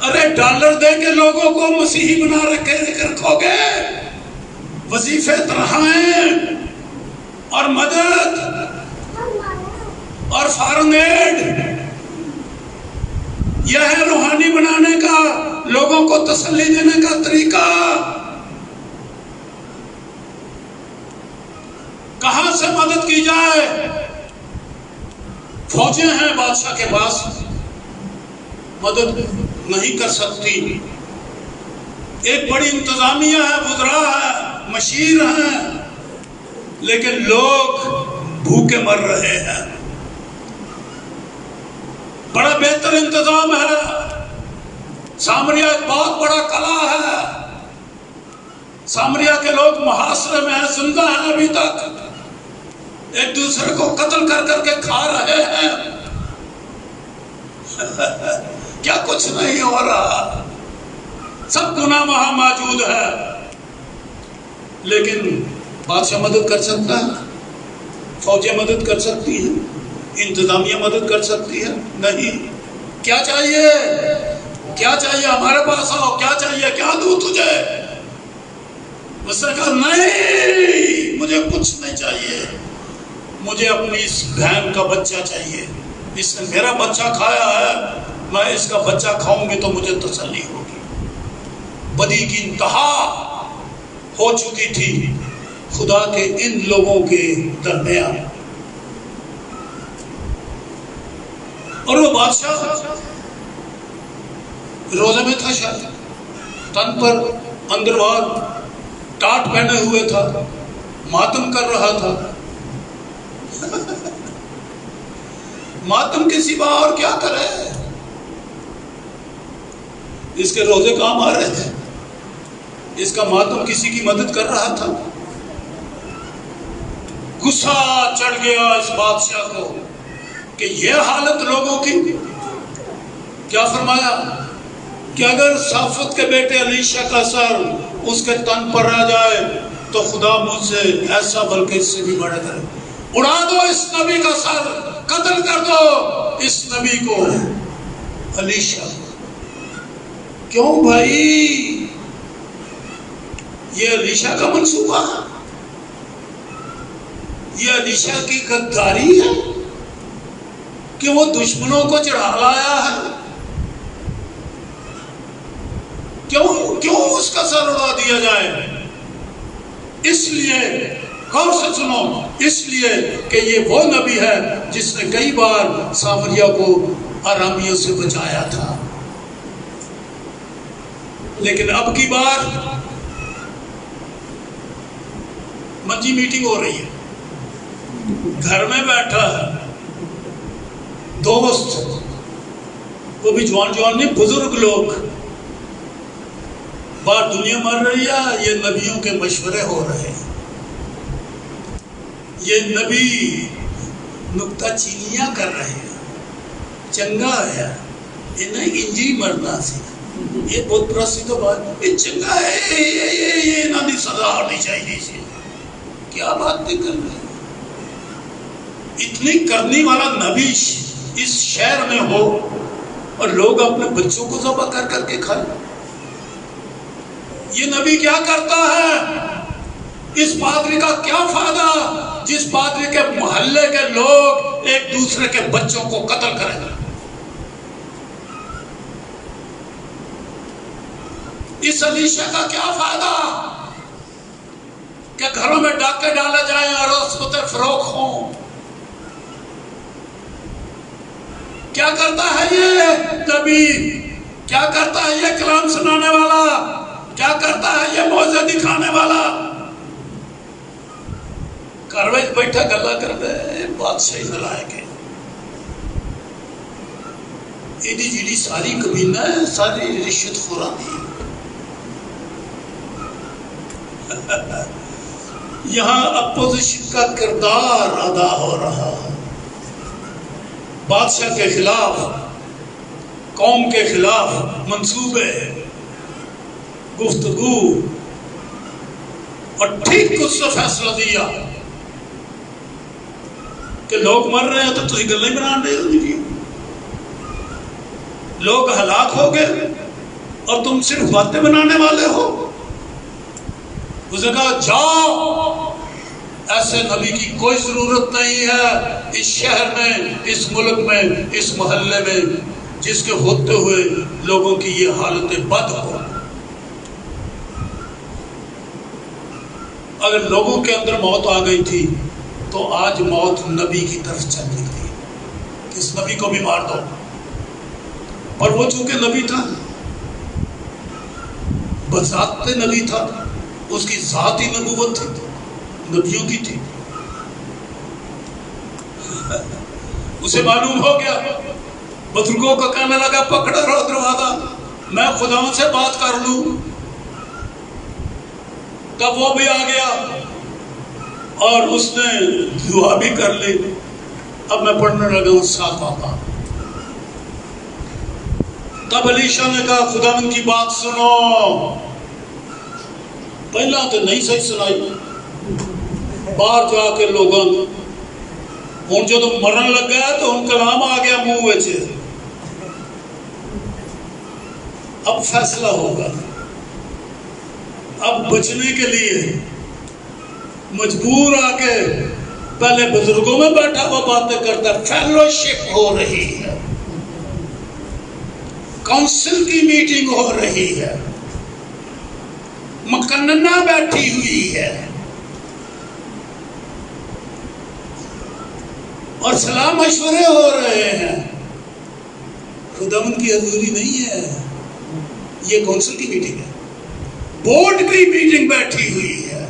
ارے ڈالر دے کے لوگوں کو مسیحی بنا رکھو گے، وظیفے تنخواہیں اور مدد اور فارم ایڈ، یہ ہے روحانی بنانے کا، لوگوں کو تسلی دینے کا طریقہ؟ کہاں سے مدد کی جائے؟ فوجیں ہیں بادشاہ کے پاس، مدد نہیں کر سکتی۔ ایک بڑی انتظامیہ ہے، وزراء ہے، مشیر ہیں، لیکن لوگ بھوکے مر رہے ہیں۔ بڑا بہتر انتظام ہے، سامریا ایک بہت بڑا قلعہ ہے، سامریا کے لوگ محاصرے میں ہیں، زندہ ہیں ابھی تک، ایک دوسرے کو قتل کر کر کے کھا رہے ہیں. کیا کچھ نہیں ہو رہا؟ سب گناہ وہاں موجود ہے، لیکن بادشاہ مدد کر سکتا ہے؟ فوجیں مدد کر سکتی ہیں؟ انتظامیہ مدد کر سکتی ہے؟ نہیں. کیا چاہیے؟ کیا چاہیے؟ ہمارے پاس آؤ. کیا چاہیے؟ کیا دوں تجھے؟ اس نے کہا نہیں، مجھے کچھ نہیں چاہیے، مجھے اپنی اس بہن کا بچہ چاہیے. اس نے میرا بچہ کھایا ہے، میں اس کا بچہ کھاؤں گی تو مجھے تسلی ہوگی. بدی کی انتہا ہو چکی تھی خدا کے ان لوگوں کے درمیان. اور وہ بادشاہ روزے میں تھا، شاید تن پر اندر باہر ٹاٹ پہنے ہوئے تھا، ماتم کر رہا تھا. ماتم کے سوا اور کیا کرے؟ اس کے روزے کام آ رہے تھے، اس کا ماتم کسی کی مدد کر رہا تھا. غصہ چڑھ گیا اس بادشاہ کو کہ یہ حالت لوگوں کی. کیا فرمایا کہ اگر صافت کے بیٹے الیشا کا سر اس کے تن پر رہ جائے تو خدا مجھ سے ایسا بلکہ اس سے بھی بڑا کرے. اڑا دو اس نبی کا سر، قتل کر دو اس نبی کو، الیشا. کیوں بھائی؟ یہ الیشا کا منصوبہ، یہ الیشا کی غداری ہے کہ وہ دشمنوں کو چڑھا لایا ہے. کیوں اس کا سر اڑا دیا جائے؟ اس لیے، غور سے سنو، اس لیے کہ یہ وہ نبی ہے جس نے کئی بار سامریہ کو آرامیوں سے بچایا تھا. لیکن اب کی بار منجی میٹنگ ہو رہی ہے، گھر میں بیٹھا ہے دوست، وہ بھی جوان نہیں، بزرگ لوگ. باہر دنیا مر رہی ہے، یہ نبیوں کے مشورے ہو رہے ہیں. یہ نبی نکتہ چینیاں کر رہے ہیں. چنگا ہے انہیں انجی مرنا سی، یہ بہت پرسید بات، یہ چنگا ہے، یہ انہوں نے سزا ہونی چاہیے سی. کیا بات نہیں کر رہے؟ اتنی کرنی والا نبی اس شہر میں ہو اور لوگ اپنے بچوں کو ذبح کر کر کے کھائیں. یہ نبی کیا کرتا ہے؟ اس پادری کا کیا فائدہ جس پادری کے محلے کے لوگ ایک دوسرے کے بچوں کو قتل کریں گے؟ اس الیشا کا کیا فائدہ کہ گھروں میں ڈاکے ڈالے جائیں اور رسوتیں فروخت ہوں؟ کیا کرتا ہے یہ نبی؟ کیا کرتا ہے یہ کلام سنانے والا؟ کیا کرتا ہے یہ موعظے دکھانے والا؟ گھر میں بیٹھا گلا کر دے، بادشاہی نلائق ہے. ایڈی جیڈی ساری کمینہ ہے، ساری رشوت خورانی. یہاں اپوزیشن کا کردار ادا ہو رہا ہے، بادشاہ کے خلاف، قوم کے خلاف منصوبے، گفتگو، اور ٹھیک اس سے فیصلہ دیا کہ لوگ مر رہے ہیں تو تھی گلیں بنا رہے ہو، لوگ ہلاک ہو گئے اور تم صرف باتیں بنانے والے ہو. اس نے کہا جاؤ، ایسے نبی کی کوئی ضرورت نہیں ہے اس شہر میں، اس ملک میں، اس محلے میں، جس کے ہوتے ہوئے لوگوں کی یہ حالت بد ہو. اگر لوگوں کے اندر موت آ گئی تھی تو آج موت نبی کی طرف چل نکلی، اس نبی کو بھی مار دو. پر وہ چونکہ نبی تھا، بذات نبی تھا، اس کی ذات ہی نبوت تھی، نبیوں کی تھی. اسے معلوم ہو گیا، بزرگوں کو کہنے لگا پکڑا رہو دروازہ، میں خداؤں سے بات کر لوں. تب وہ بھی آ گیا اور اس نے دعا بھی کر لی. اب میں پڑھنے لگا ہوں 7 آتا. تب الیشا نے کہا خداوند کی بات سنو. پہلا تو نہیں صحیح سنائی باہر جا کے لوگوں ہوں جو مرن لگا ہے تو ان کلام آ گیا منہ وچ. اب فیصلہ ہوگا. اب بچنے کے لیے مجبور آ کے پہلے بزرگوں میں بیٹھا ہوا باتیں کرتا ہے. فیلوشپ ہو رہی ہے, کونسل کی میٹنگ ہو رہی ہے, مکننہ بیٹھی ہوئی ہے اور سلام مشورے ہو رہے ہیں. خداوند کی حضوری نہیں ہے, یہ کونسل کی میٹنگ ہے, بورڈ کی میٹنگ بیٹھی ہوئی ہے.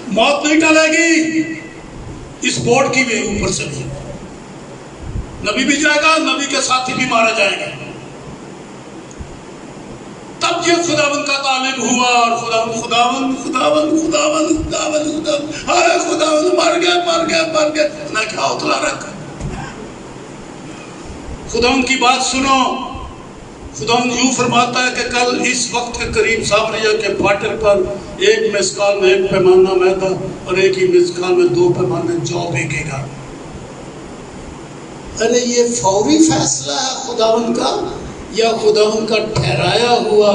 موت نہیں ٹالے گی اس بورڈ کی بھی اوپر سے بھی. نبی بھی جائے گا, نبی کے ساتھی بھی مارا جائے گا. تب یہ خداوند کا طالب ہوا اور خداوند ہائے خداوند مر گئے. نہ کیا اتلا رکھ. خداوند کی بات سنو. خداوند یوں فرماتا ہے کہ کل اس وقت کے قریب سامریہ کے پھاٹک پر ایک مسکال میں 1 پیمانہ میدا اور ایک ہی مسکال میں 2 پیمانے جو بکے گا. ارے یہ فوری فیصلہ ہے خداوند کا یا خداوند کا ٹھہرایا ہوا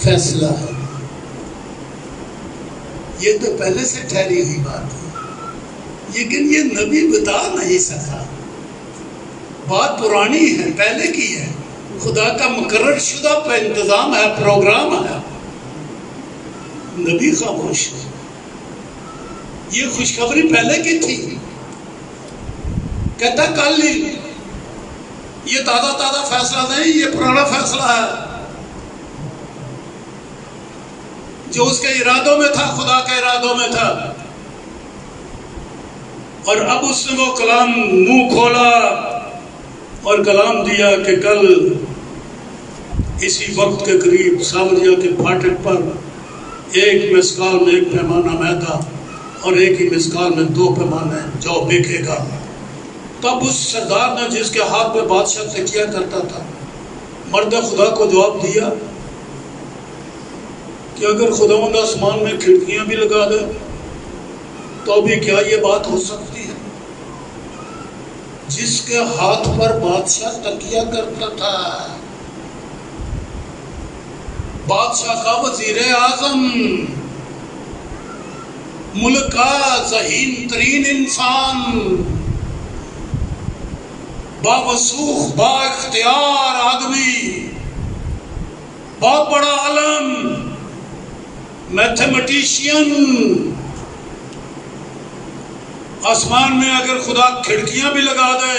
فیصلہ ہے؟ یہ تو پہلے سے ٹھہری ہوئی بات ہے, لیکن یہ نبی بتا نہیں سکا. بات پرانی ہے, پہلے کی ہے, خدا کا مقرر شدہ انتظام ہے, پروگرام ہے. نبی خاموش ہے. یہ خوشخبری پہلے کی تھی. کہتا کل ہی, یہ تازہ فیصلہ نہیں, یہ پرانا فیصلہ ہے جو اس کے ارادوں میں تھا, خدا کے ارادوں میں تھا. اور اب اس نے وہ کلام منہ کھولا اور کلام دیا کہ کل اسی وقت کے قریب سامریہ کے پھاٹک پر ایک مسکال میں 1 پیمانہ میدا اور ایک ہی مسکال میں 2 پیمانے جو بکے گا. تب اس سردار نے جس کے ہاتھ میں بادشاہ تکیہ کرتا تھا مرد خدا کو جواب دیا کہ اگر خداوند آسمان میں کھڑکیاں بھی لگا دے تو بھی کیا یہ بات ہو سکتی ہے؟ جس کے ہاتھ پر بادشاہ تکیہ کرتا تھا, بادشاہ کا وزیر اعظم, ملک کا ذہین ترین انسان, باوسوخ با اختیار آدمی, بہت بڑا عالم, میتھمیٹیشین, آسمان میں اگر خدا کھڑکیاں بھی لگا دے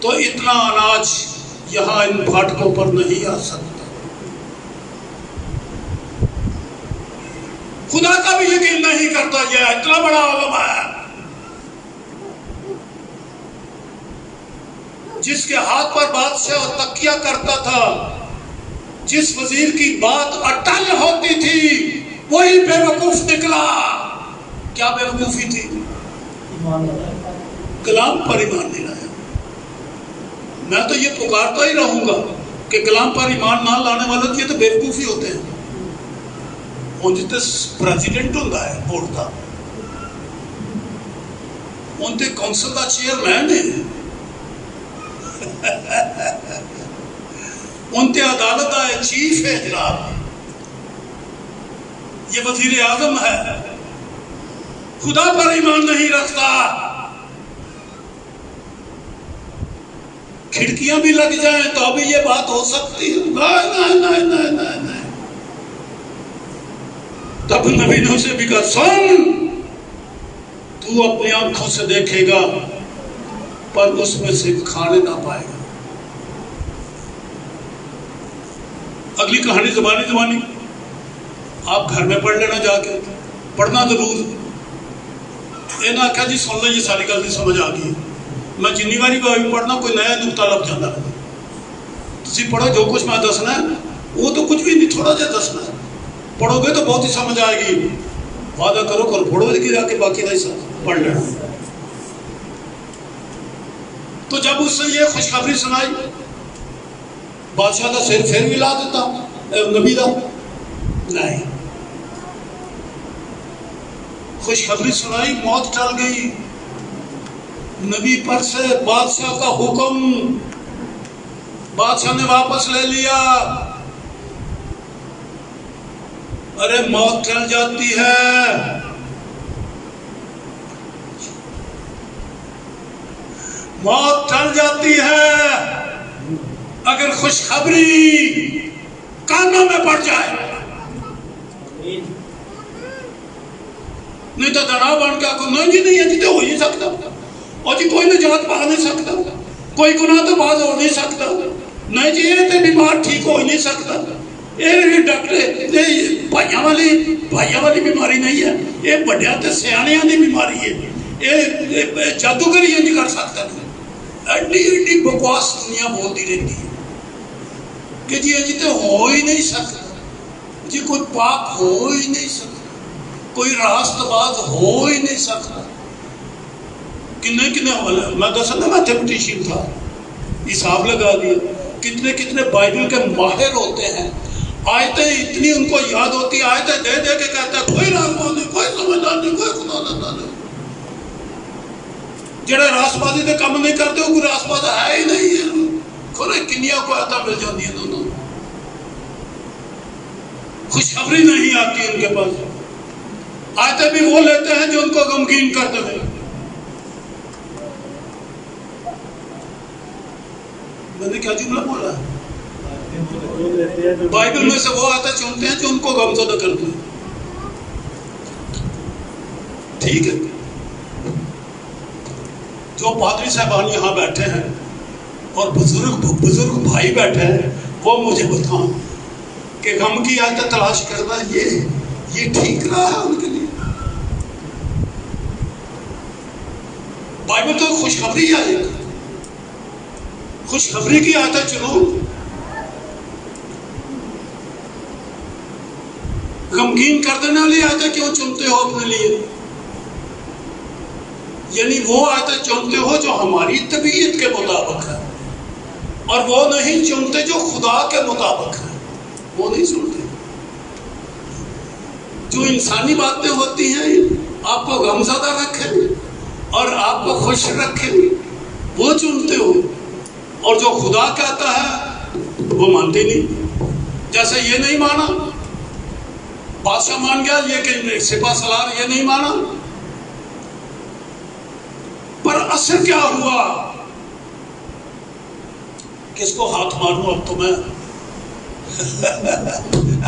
تو اتنا اناج یہاں ان پھاٹکوں پر نہیں آ سکتا. خدا کا بھی یقین نہیں کرتا, یہ اتنا بڑا عالم ہے جس کے ہاتھ پر بادشاہ تکیہ کرتا تھا, جس وزیر کی بات اٹل ہوتی تھی وہی بے وقوف نکلا. کیا بے وقوفی تھی؟ کلام پر ایمان نہیں لایا. میں تو یہ پکارتا ہی رہوں گا کہ کلام پر ایمان نہ لانے والے یہ تو بے وقوفی ہوتے ہیں. ان جتے پریزیڈنٹ ہوتا ہے بورڈ کا, ان تے کونسل کا چیئرمین ہے, ان تے عدالت کا چیف ہے جناب, یہ وزیر اعظم ہے, خدا پر ایمان نہیں رکھتا. کھڑکیاں بھی لگ جائیں تو بھی یہ بات ہو سکتی ہے؟ نہیں. تب نبی نے اسے بھی کہا سن, تو اپنی آنکھوں سے دیکھے گا پر اس میں سے کھانے نہ پائے گا. اگلی کہانی زبانی آپ گھر میں پڑھ لینا, جا کے پڑھنا ضرور. یہ نہ آخیا جی سن لیں یہ ساری گل نہیں سمجھ آ گئی, میں جنی باری بھی پڑھنا کوئی نیا نقطہ لب جانا. تسی پڑھو جو کچھ میں دسنا ہے, وہ تو کچھ بھی نہیں، تھوڑا جا دسنا ہے، پڑھو گے تو بہت ہی سمجھ آئے گی، وعدہ کرو کر پڑھو گے جا کے باقی کا حصہ پڑھ لینا۔ تو جب اس سے یہ خوشخبری سنائی، بادشاہ کا سر پھر بھی لا دیتا نبی دا نہیں، خوشخبری سنائی، موت ٹل گئی، نبی پر سے بادشاہ کا حکم، بادشاہ نے واپس لے لیا۔ ارے موت ٹل جاتی ہے، موت ٹل جاتی ہے اگر خوشخبری کانوں میں پڑ جائے، نہیں تو دنا بن کے آگو نہیں جی نہیں ہے جی تو ہو ہی سکتا، اور جی کوئی نجات پا نہیں سکتا، کوئی گناہ تو باز ہو نہیں سکتا، نہیں جی یہ تو بیمار ٹھیک ہو ہی نہیں سکتا، یہ ڈاکٹر بھائیاں والی بیماری نہیں ہے، یہ بڑیا تے سیانیاں دی بیماری ہے، یہ جادوگر ہی نہیں کر سکتا۔ ایڈی بکواس دنیا بولتی رہتی ہے کہ جی یہ تو ہو ہی نہیں سکتا، جی کوئی پاک ہو ہی نہیں سکتا، کوئی راست باز ہو ہی نہیں سکتا۔ کتنے میں دسا نا میتھمیٹیشین تھا، حساب لگا دیا، کتنے بائبل کے ماہر ہوتے ہیں، آیتیں اتنی ان کو یاد ہوتی، آیتیں دے دے کے کہتا ہے کوئی راست باز نہیں، کوئی سمجھدار نہیں، کوئی خدا نہ نہیں، جڑے راست بازی دے کام نہیں کرتے وہ کوئی راست باز ہے ہی نہیں ہے، کھولے کنیا کو آتا مل جاتی ہے دونوں، خوشخبری نہیں آتی ان کے پاس، آیتیں بھی وہ لیتے ہیں جو ان کو غمگین کر دے۔ میں نے کیا جملہ بولا ہے؟ بائبل میں سے وہ آیتیں چنتے ہیں جو ان کو غمزدہ کرتے ہیں، ٹھیک ہے؟ جو پادری صاحبان یہاں بیٹھے ہیں اور بزرگ بھائی بیٹھے ہیں، وہ مجھے بتاؤں کہ غم کی آیتیں تلاش کرنا یہ ٹھیک رہا ہے ان کے لیے؟ بائبل تو خوشخبری ہے، خوشخبری کی آیتیں چنو، غمگین کر دینے والی آیتیں کیوں چنتے ہو اپنے لیے؟ یعنی وہ آیتیں چنتے ہو جو ہماری طبیعت کے مطابق ہے، اور وہ نہیں چنتے جو خدا کے مطابق ہے، وہ نہیں چنتے۔ جو انسانی باتیں ہوتی ہیں آپ کو غمزدہ رکھیں اور آپ کو خوش رکھیں، وہ چنتے ہو، اور جو خدا کہتا ہے وہ مانتے نہیں۔ جیسے یہ نہیں مانا، بادشاہ مان گیا، یہ کہ سپاہ سالار یہ نہیں مانا، پر اثر کیا ہوا؟ کس کو ہاتھ ماروں اب تو میں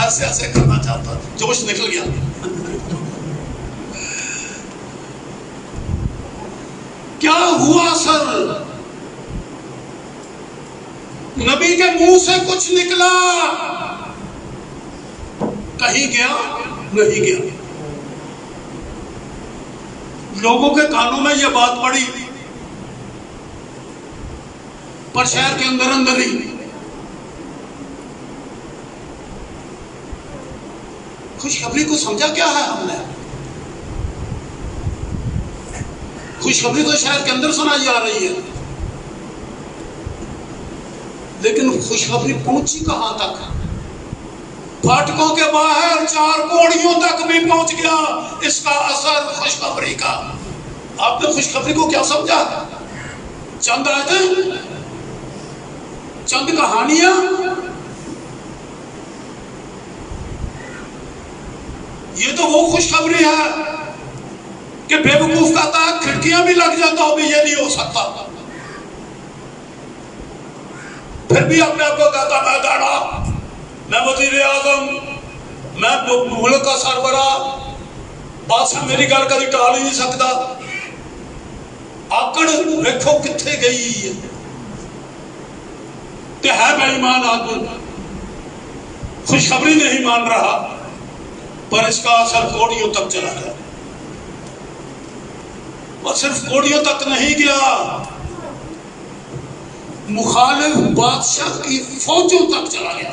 ایسے کرنا چاہتا، جوش نکل گیا۔ کیا ہوا اثر؟ نبی کے منہ سے کچھ نکلا، کہیں گیا نہیں گیا، لوگوں کے کانوں میں یہ بات پڑی، پر شہر کے اندر ہی خوشخبری کو سمجھا کیا ہے ہم نے؟ خوشخبری تو شہر کے اندر سنائی جا رہی ہے، لیکن خوشخبری پہنچی کہاں تک؟ پھاٹکوں کے باہر 4 کوڑیوں تک بھی پہنچ گیا اس کا اثر خوشخبری کا۔ آپ نے خوشخبری کو کیا سمجھا؟ چند آیتیں، چند کہانیاں، یہ تو وہ خوشخبری ہے کہ بے وقوف کہتا ہے کھڑکیاں بھی لگ جاتا ہو بھی یہ نہیں ہو سکتا، پھر بھی اپنے آپ کو کہتا میں داڑا، میں وزیر اعظم، میں ملک کا سربراہ، بادشاہ میری گل کبھی ٹال ہی نہیں سکتا۔ آکڑ دیکھو کتنے گئی ہے، کہ ہے بے ایمان آدمی، خوشخبری نہیں مان رہا، پر اس کا اثر کوڑیوں تک چلا گیا، اور صرف کوڑیوں تک نہیں گیا، مخالف بادشاہ کی فوجوں تک چلا گیا۔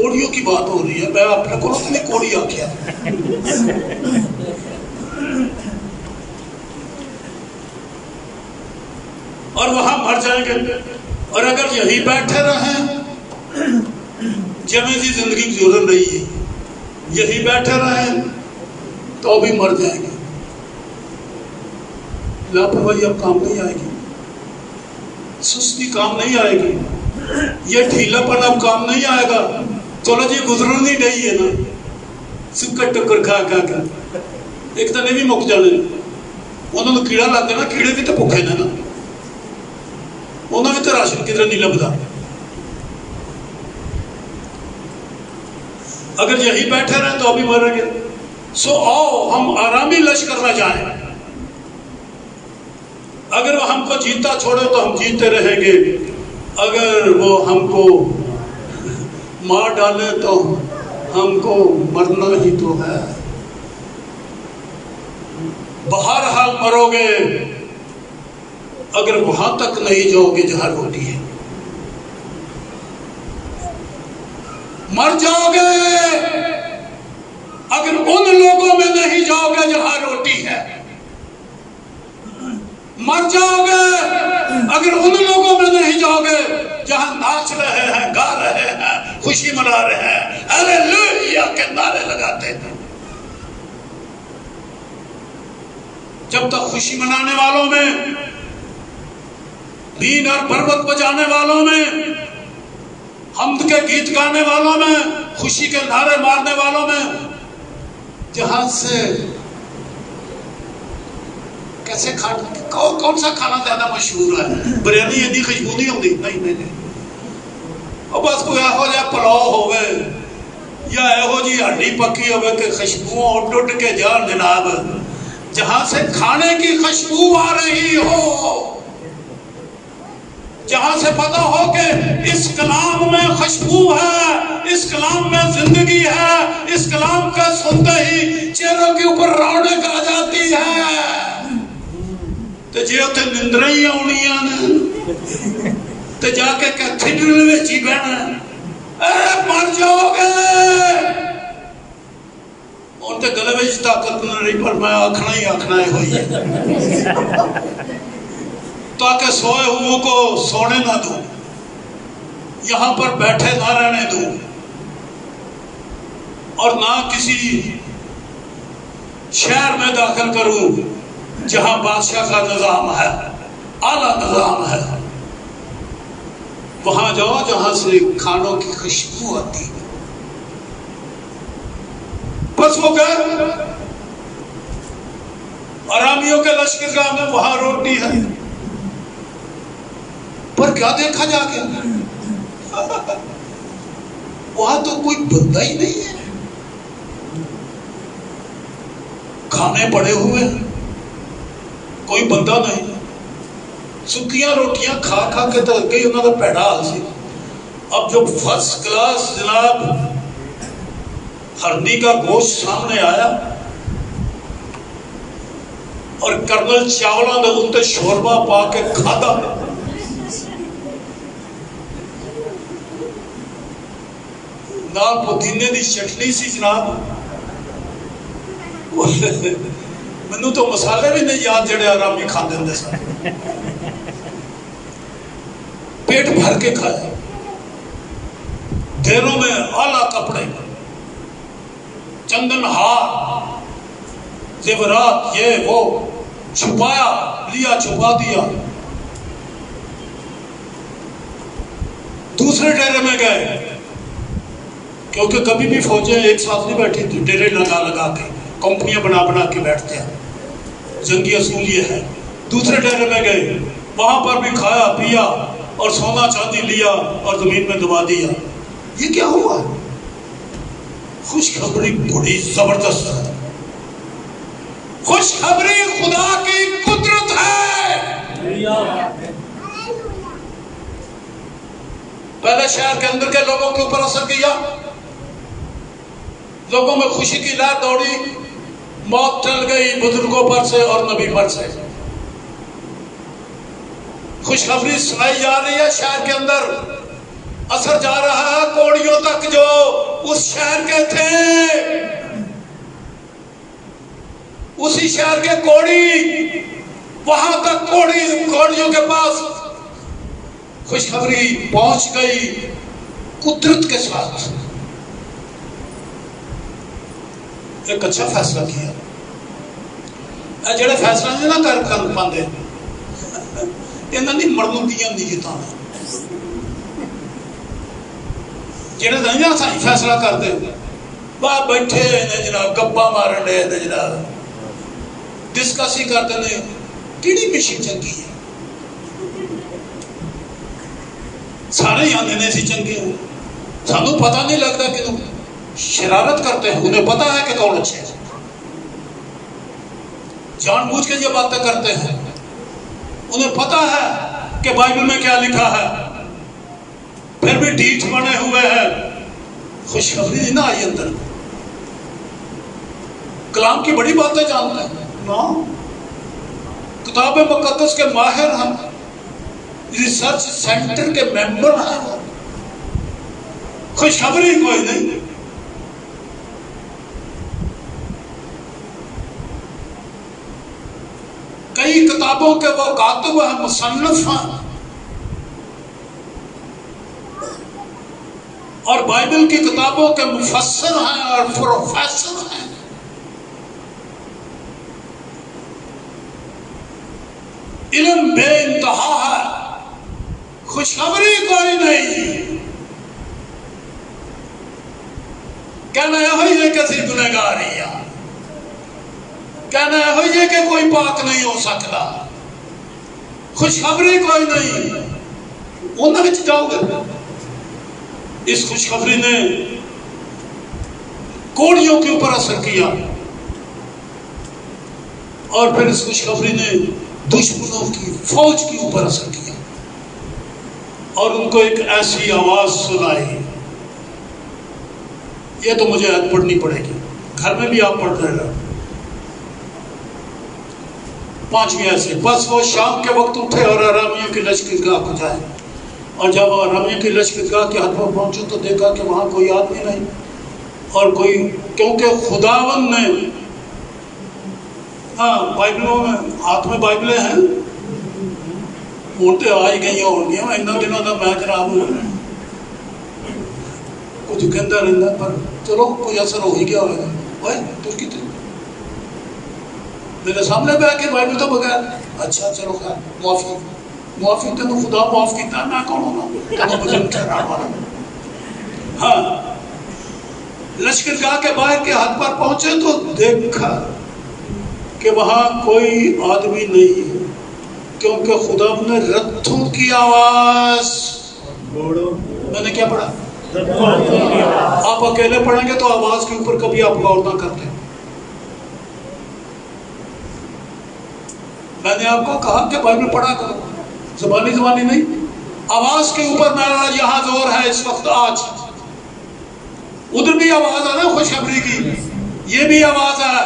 کوڑیوں کی بات ہو رہی ہے، میں اپنے کو اتنی کوڑی آکھیا اور وہاں مر جائیں گے. اور اگر یہی بیٹھے رہیں جمع جی زندگی گزر رہی ہے، یہی بیٹھے رہیں تو بھی مر جائیں گے. لاپرواہی اب کام نہیں آئے گی، سستی کام نہیں آئے گی، یہ ڈھیلا پن اب کام نہیں آئے گا. چلو جی گزرن نہیں رہی ہے نا، سکر ٹکر کھا کھا کھا ایک تو نہیں بھی مک جانے، انہوں نے کیڑا لگ نا، کیڑے بھی تو بھوکے نے نا، انہوں نے تو راشن کدھر نہیں لبدا. اگر یہی بیٹھے رہیں تو ابھی مریں گے. سو آؤ ہم آرامی لشکر میں جائیں. اگر وہ ہم کو جیتا چھوڑے تو ہم جیتے رہیں گے، اگر وہ ہم کو مار ڈالے تو ہم کو مرنا ہی تو ہے. بہرحال مرو گے اگر وہاں تک نہیں جاؤ گے جہاں روٹی ہے. مر جاؤ گے اگر ان لوگوں میں نہیں جاؤ گے جہاں روٹی ہے. مر جاؤ گے اگر ان لوگوں میں نہیں جاؤ گے جہاں ناچ رہے ہیں، گا رہے ہیں، خوشی منا رہے ہیں، ہلیلویا کے نعرے لگاتے ہیں. جب تک خوشی منانے والوں میں، بین اور پروت بجانے والوں میں، حمد کے گیت گانے والوں میں، خوشی کے نعرے مارنے والوں میں، جہاں سے کیسے کھانا، کون سا کھانا زیادہ مشہور ہے؟ بریانی اتنی خوشبو نہیں ہوتی، نہیں. اور بس کوئی ایہو جہا پلاؤ ہوئے یا ایہو جی ہڈی پکی ہوئے کہ خوشبو اڈ اڈ کے جان جناب، جہاں سے کھانے کی خوشبو آ رہی ہو، جہاں سے پتا ہو کہ اس کلام میں خوشبو ہے، اس کلام میں زندگی ہے، اس کلام کا سنتے ہی چہروں کے اوپر رونق آ جاتی ہے. تو جی اتنے نندرا ہی آنیاں نے تو جا کے کیتھیڈرل وچ ہی بہنا، اے مر جاؤ گے. ان کے گلے میں طاقت نہیں، پر میں آکھنا ہی آکھنا ہے ہوئی ہے تاکہ سوئے ہوئے کو سونے نہ دوں، یہاں پر بیٹھے نہ رہنے دوں، اور نہ کسی شہر میں داخل کروں جہاں بادشاہ کا نظام ہے، اعلیٰ نظام ہے. وہاں جاؤ جہاں سے کھانوں کی خوشبو آتی ہے. بس وہ گئے آرامیوں کے لشکر گاہ میں، وہاں روٹی ہے، پر کیا دیکھا جا کے وہاں تو کوئی بندہ ہی نہیں ہے. کھانے پڑے ہوئے، کوئی بندہ نہیں. سکیاں روٹیاں کھا کھا کے تو گئی انہوں نے پیڑا حال سی. اب جو فرسٹ کلاس جناب ہرنی کا گوشت سامنے آیا اور کرنل چاولا نے اتنے شوربا پا کے کھادا، نال پودینے دی چٹنی سی جناب. مینوں تو مسالے بھی نہیں یاد جڑے آرامی کھاندے ہوندے سن. پیٹ بھر کے کھایا، ڈھیروں میں اعلیٰ کپڑے، چندن ہار، زیورات، یہ وہ چھپایا، لیا چھپا دیا. دوسرے ڈیرے میں گئے، کیونکہ کبھی بھی فوجیں ایک ساتھ نہیں بیٹھی تھی، ڈیرے لگا لگا کے، کمپنیاں بنا بنا کے بیٹھتے ہیں، جنگی اصول یہ ہے. دوسرے ڈیرے میں گئے، وہاں پر بھی کھایا پیا اور سونا چاندی لیا اور زمین میں دبا دیا. یہ کیا ہوا؟ خوشخبری بڑی زبردست ہے. خوشخبری خدا کی قدرت ہے. پہلے شہر کے اندر کے لوگوں کے اوپر اثر کیا، لوگوں میں خوشی کی لہر دوڑی، موت ٹل گئی بزرگوں پر سے اور نبی پر سے. خوشخبری سنائی جا رہی ہے شہر کے اندر، اثر جا رہا ہے کوڑیوں تک جو اس شہر کے تھے، اسی شہر کے کوڑی وہاں تک کوڑیوں کے پاس خوشخبری پہنچ گئی قدرت کے ساتھ۔ ایک اچھا فیصلہ کیا، جڑے فیصلہ نہیں نہ کر پاندے انہاں دی مرنوں دیاں نیتاں جڑے نہیں صحیح فیصلہ کرتے باہر بیٹھے نے جناب، گپا مارن ڈے نے جناب، ڈسکس ہی کرتے نے کیڑی مشین چنگی ہے، سارے ہی آندے نے سی چنگے ہوں، سانوں پتہ نہیں لگتا کہ شرارت کرتے ہیں، انہیں پتہ ہے کہ کون اچھے ہیں، جان بوجھ کے یہ باتیں کرتے ہیں، انہیں پتہ ہے کہ بائبل میں کیا لکھا ہے، پھر بھی ڈیٹھ بنے ہوئے ہیں۔ خوشخبری نہیں نہ آئی اندر، کلام کی بڑی باتیں جانتے ہیں نا، کتاب مقدس کے ماہر ہیں، ریسرچ سینٹر کے ممبر ہیں، خوشخبری کوئی نہیں۔ کئی کتابوں کے وہ کاتب ہیں، مصنف ہیں، اور بائبل کی کتابوں کے مفسر ہیں اور پروفیسر ہیں۔ علم بے انتہا ہے، خوشخبری کوئی نہیں۔ کہنا یہ ہے کہ سی گنہگار ہی ہیں، کہنا ہے کہ کوئی پاک نہیں ہو سکتا، خوشخبری کوئی نہیں۔ انہوں نے جاؤ گے، اس خوشخبری نے کوڑیوں کے اوپر اثر کیا، اور پھر اس خوشخبری نے دشمنوں کی فوج کے اوپر اثر کیا، اور ان کو ایک ایسی آواز سنائی۔ یہ تو مجھے آیت پڑھنی پڑے گی، گھر میں بھی آپ پڑھ رہے ہیں۔ 5ویں ایسے، بس وہ شام کے وقت اٹھے اور ارامیوں کی لشکرگاہ کو جائے، اور جب ارامیوں کی لشکرگاہ کے حد پر پہنچے تو دیکھا کہ وہاں کوئی آدمی نہیں، اور کوئی، کیونکہ خداوند نے، بائبلوں میں ہاتھ میں بائبلیں ہیں، اونٹیں آئی گئی ہوں گی، انہوں دنوں کا میں جناب کچھ گندہ رہتا، پر چلو کوئی اثر ہو ہی گیا ہوگا۔ بھائی تو کتنے میرے سامنے بیٹھ کے بائبل تو بغیر، اچھا چلو خیر، معافی تینوں خدا معاف کیتا، میں کون ہونا تینوں مجھے ٹھہرانے والا۔ ہاں، لشکرگاہ کے باہر کے حد پر پہنچے تو دیکھا کہ وہاں کوئی آدمی نہیں، کیونکہ خدا نے رتھوں کی آواز، میں نے کیا پڑھا؟ آپ اکیلے پڑھیں گے تو آواز کے اوپر کبھی آپ غور نہ کرتے۔ میں نے آپ کو کہا کہ بائبل پڑھا کرو، زبانی نہیں، آواز کے اوپر میرا یہاں زور ہے اس وقت۔ آج ادھر بھی آواز ہے نا خوشخبری کی، یہ بھی آواز ہے،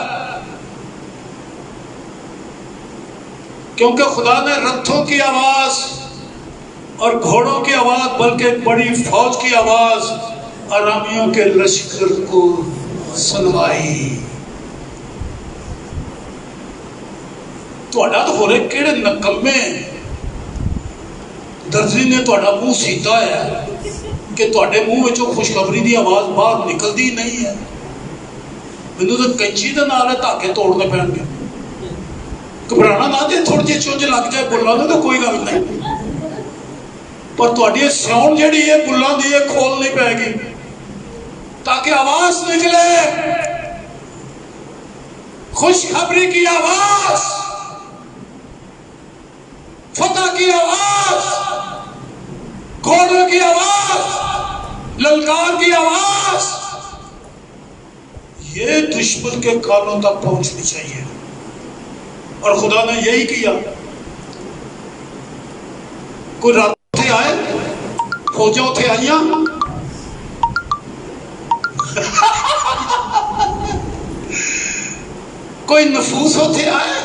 کیونکہ خدا نے رتھوں کی آواز اور گھوڑوں کی آواز، بلکہ ایک بڑی فوج کی آواز ارامیوں کے لشکر کو سنوائی۔ تہاڈا تو ہو رہے کیڑے نکمے درزی نے تہاڈا منہ سیتا ہے کہ تہاڈے منہ وچوں خوشخبری دی آواز باہر نکلدی نہیں ہے۔ مینوں تو کینچی دے نال دھاگے توڑنے پین گے، گھبرانا نہ دے، تھوڑی جی چونج لگ جائے بلاں دے تو کوئی گل نہیں، پر تہاڈی سیون جڑی ہے بلاں دی کھولنی پے گی تاکہ آواز نکلے، خوشخبری کی آواز، فتح کی آواز، گھوڑوں کی آواز، للکار کی آواز، یہ دشمن کے کانوں تک پہنچنی چاہیے۔ اور خدا نے یہی کیا۔ کوئی رات تھے آئے، فوجوں تھے آئیاں، کوئی نفوس ہوتے آئے،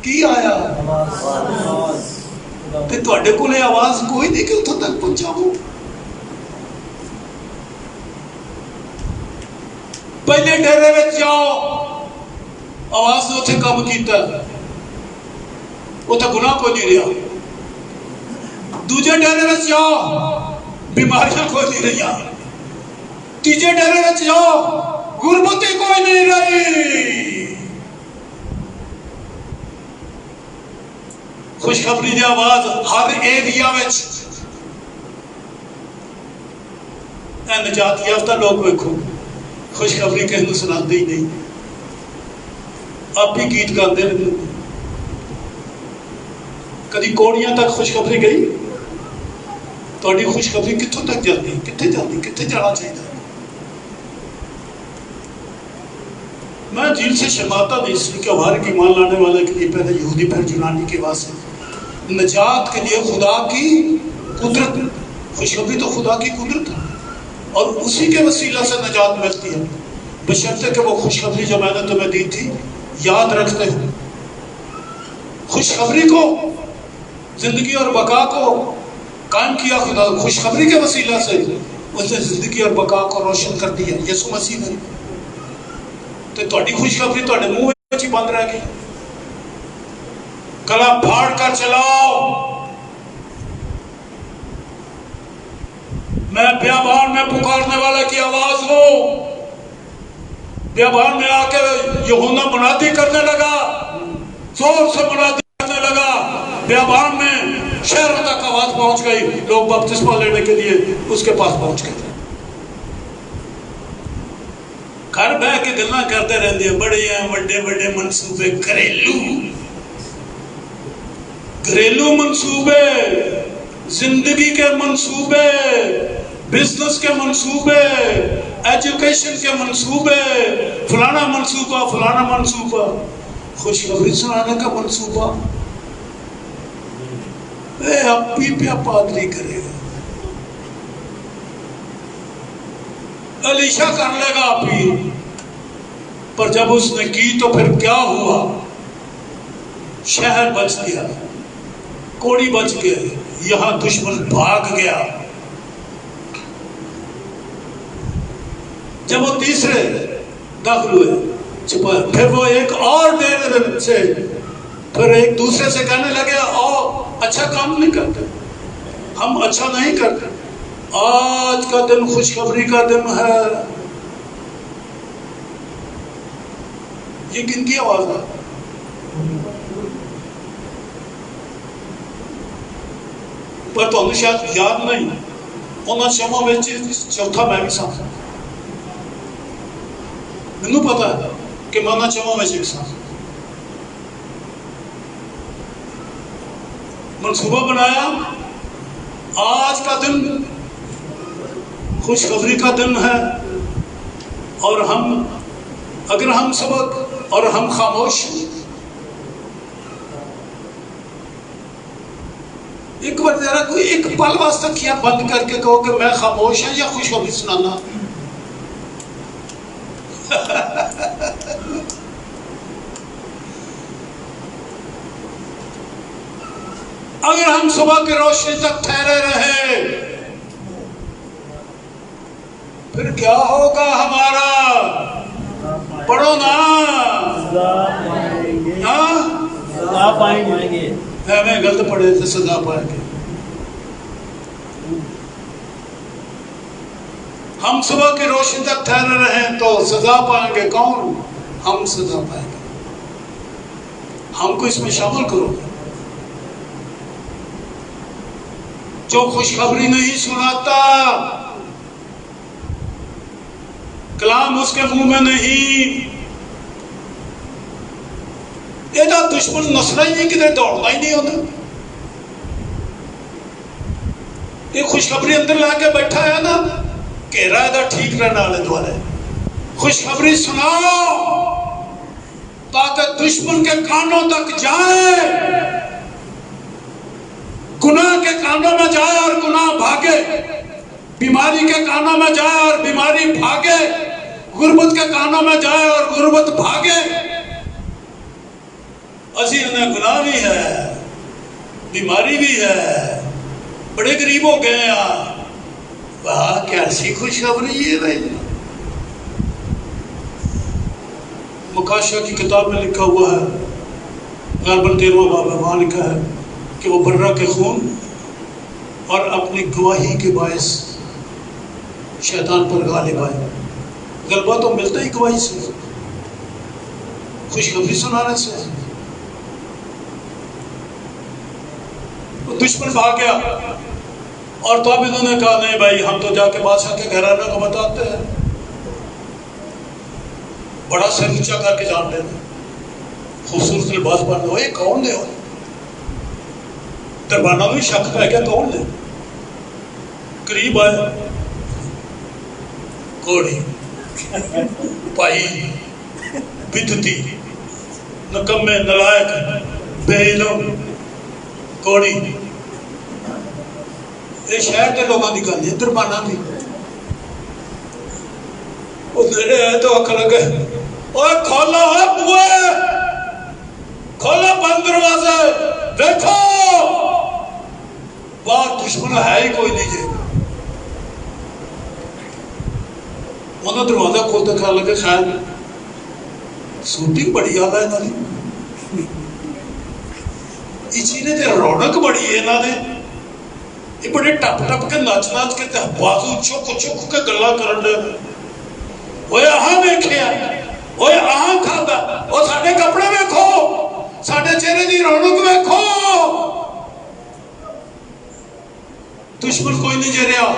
کی آیا؟ تے تواڈے کولے آواز کوئی نہیں کہ اتھوں تک پہنچاؤ. پہلے ڈیرے وچ جاؤ, آواز نے اتنے کام کیتا, اتنے گناہ کوئی نہیں رہا. دوجے ڈیرے وچ جاؤ, بیماریاں کوئی نہیں رہی. تیجے ڈیرے وچ جاؤ, غربتی کوئی نہیں رہی. خوشخبری دی آواز ہر ایریا وچ. اے نجات یافتہ لوگ ویکھو, خوشخبری کسی نوں سناندے ہی نہیں, آپ ہی گیت گاندے رہندے. کدی کوڑیاں تک خوشخبری گئی؟ تہاڈی خوشخبری کتھوں تک جاندی, کتھے جاندی, کتھے جانا چاہیے؟ میں جیل سے شرماتا نہیں اس لیے کہ ہمارے ایمان لانے والے کے لیے پہلے یہودی پھر یونانی کے واسطے نجات کے لیے خدا کی قدرت. خوشخبری تو خدا کی قدرت ہے اور اسی کے وسیلہ سے نجات ملتی ہے, بشرطے کہ وہ خوشخبری جو میں نے تمہیں دی تھی یاد رکھتے ہو. خوشخبری کو, زندگی اور بقا کو قائم کیا خدا خوشخبری کے وسیلہ سے. اس نے زندگی اور بقا کو روشن کر دیا یسوع مسیح نے. تو تہاڈی خوشخبری تہاڈے منہ وچ ہی بند رہ گئی. گلا پھاڑ کر چلاؤ. میں بیابان میں پکارنے والے کی آواز ہوں. بیابان میں آ کے یوحنا منادی کرنے لگا, زور سے منادی کرنے لگا. بیابان میں شہروں تک آواز پہنچ گئی, لوگ بپتسمہ لینے کے لیے اس کے پاس پہنچ گئے. گھر بہ کے گلاں کرتے رہتے ہیں, بڑے ہیں بڑے بڑے منصوبے, گھریلو منصوبے, زندگی کے منصوبے, بزنس کے منصوبے, ایجوکیشن کے منصوبے, فلانا منصوبہ فلانا منصوبہ. خوشخبری سنانے کا منصوبہ اب بھی پیا پادری کرے گا, علیشا کر لے گا پیر. پر جب اس نے کی تو پھر کیا ہوا؟ شہر بچ گیا, کوڑی بچ گئے, یہاں دشمن بھاگ گیا. جب وہ تیسرے داخل ہوئے چھپا, پھر وہ ایک اور ڈیرے سے پھر ایک دوسرے سے کہنے لگے او اچھا کام نہیں کرتے, ہم اچھا نہیں کرتے. آج کا دن خوشخبری کا دن ہے. یہ کن کی آواز ہے؟ پر تو شاید یاد نہیں, انہاں شمع وچ چوتھا میں بھی سا. مینوں پتا ہے کہ میں انہاں شمع وچ ایک سا. منصوبہ بنایا, آج کا دن خوشخبری کا دن ہے, اور ہم اگر ہم سبق اور ہم خاموش. ایک بار ذرا کوئی ایک پل واسطہ کیا بند کر کے کہو کہ میں خاموش ہوں یا خوشخبری سنانا. اگر ہم صبح کی روشنی تک ٹھہرے رہے پھر کیا ہوگا ہمارا؟ پڑھو نا, سزا پائیں گے. میں غلط پڑھے تھے, سزا پائیں گے. ہم صبح کی روشنی تک ٹھہرے رہیں تو سزا پائیں گے. کون؟ ہم سزا پائیں گے. ہم کو اس میں شامل کرو. جو خوشخبری نہیں سناتا, کلام اس کے منہ میں نہیں, یہ دشمن نسنا ہی نہیں, کدھر دوڑنا ہی نہیں ہوتا. یہ خوشخبری اندر لا کے بیٹھا ہے نا, گھیرا ہے ٹھیک رہنے والے دوارے. خوشخبری سناؤ تاکہ دشمن کے کانوں تک جائے, گناہ کے کانوں میں جائے اور گناہ بھاگے, بیماری کے کانوں میں جائے اور بیماری بھاگے, غربت کے کانوں میں جائے اور غربت بھاگے. اسی نے گناہ بھی ہے, بیماری بھی ہے، بڑے غریب ہو گئے ہیں. واہ کیسی خوشخبری ہے بھائی. مکاشا کی کتاب میں لکھا ہوا ہے، غالباً 13واں باب ہے، وہاں لکھا ہے کہ وہ برہ کے خون اور اپنی گواہی کے باعث شیطان پر غالب آئے. غلبہ تو ملتا ہی گواہی سے، خوشخبری سنانے سے. دشمن بھاگ گیا اور تو اب انہوں نے کہا نہیں بھائی ہم تو جا کے بادشاہ کے گھرانے کو بتاتے ہیں. بڑا سر اونچا کر کے جان لینا، خوبصورت لباس پہننا، وہ کون ہے؟ دربانہ میں شک پہ گیا کون ہے. قریب آیا، کوڑی پائی بدتی نکمے نلائق بے علم کوڑی. یہ شہر کے لوگوں کی گل ہے، دربانہ کی. وہ نیڑے آئے تو آخر لگے اوے کھولا ہے بوئے، کھولا بند دروازے، دیکھو باہر دشمن ہے ہی کوئی نہیں. جی انہوں نے دروازہ کھولتے خیال لگے خیر شوٹنگ بڑی آلہ ہے انہوں نے تے رونق بڑی ہے انہوں نے. یہ بڑے ٹپ ٹپ کے نچ نچ کے بازو چک چک کے گلا کرن دے. اوے آہاں ویکھیا، اوے آہاں کھادا، او ساڈے کپڑے ویکھو، ساڈے چہرے دی رونق ویکھو. دشمن کوئی نہیں جے رہا.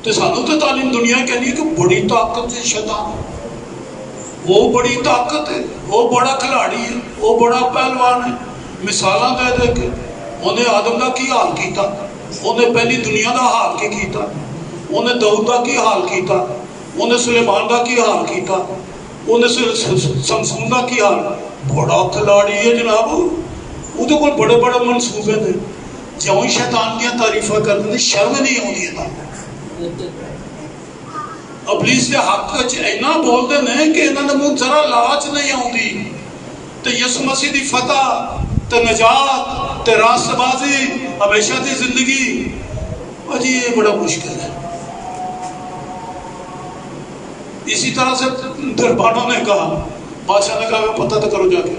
تو سانو تو تعلیم دنیا کہنی ہے کہ بڑی طاقت ہے شیطان، وہ بڑی طاقت ہے، وہ بڑا کھلاڑی ہے، وہ بڑا پہلوان ہے. مثالاں دے دے کے انہیں آدم دا کی حال کیتا، انہیں پہلی دنیا دا حال کی کیتا، انہیں داؤد دا کی حال کیتا، انہیں سلیمان دا کی حال کیتا، انہیں سمسون دا کی حال. بڑا کھلاڑی ہے جناب، وہ تو کوئی بڑے بڑے منصوبے تھے. جوں شیطان کی تعریفیں کرتے شرم نہیں آتی ہے. ابلیس کے حق اینا بولتے ہیں کہ انہوں نے منہ ذرا لاج نہیں آتی. تو یسوع مسیح دی فتح تے نجات تے راست بازی ہمیشہ دی زندگی، جی یہ بڑا مشکل ہے. اسی طرح سے دربانوں نے کہا، بادشاہ نے کہا پتہ تو کرو جا کے.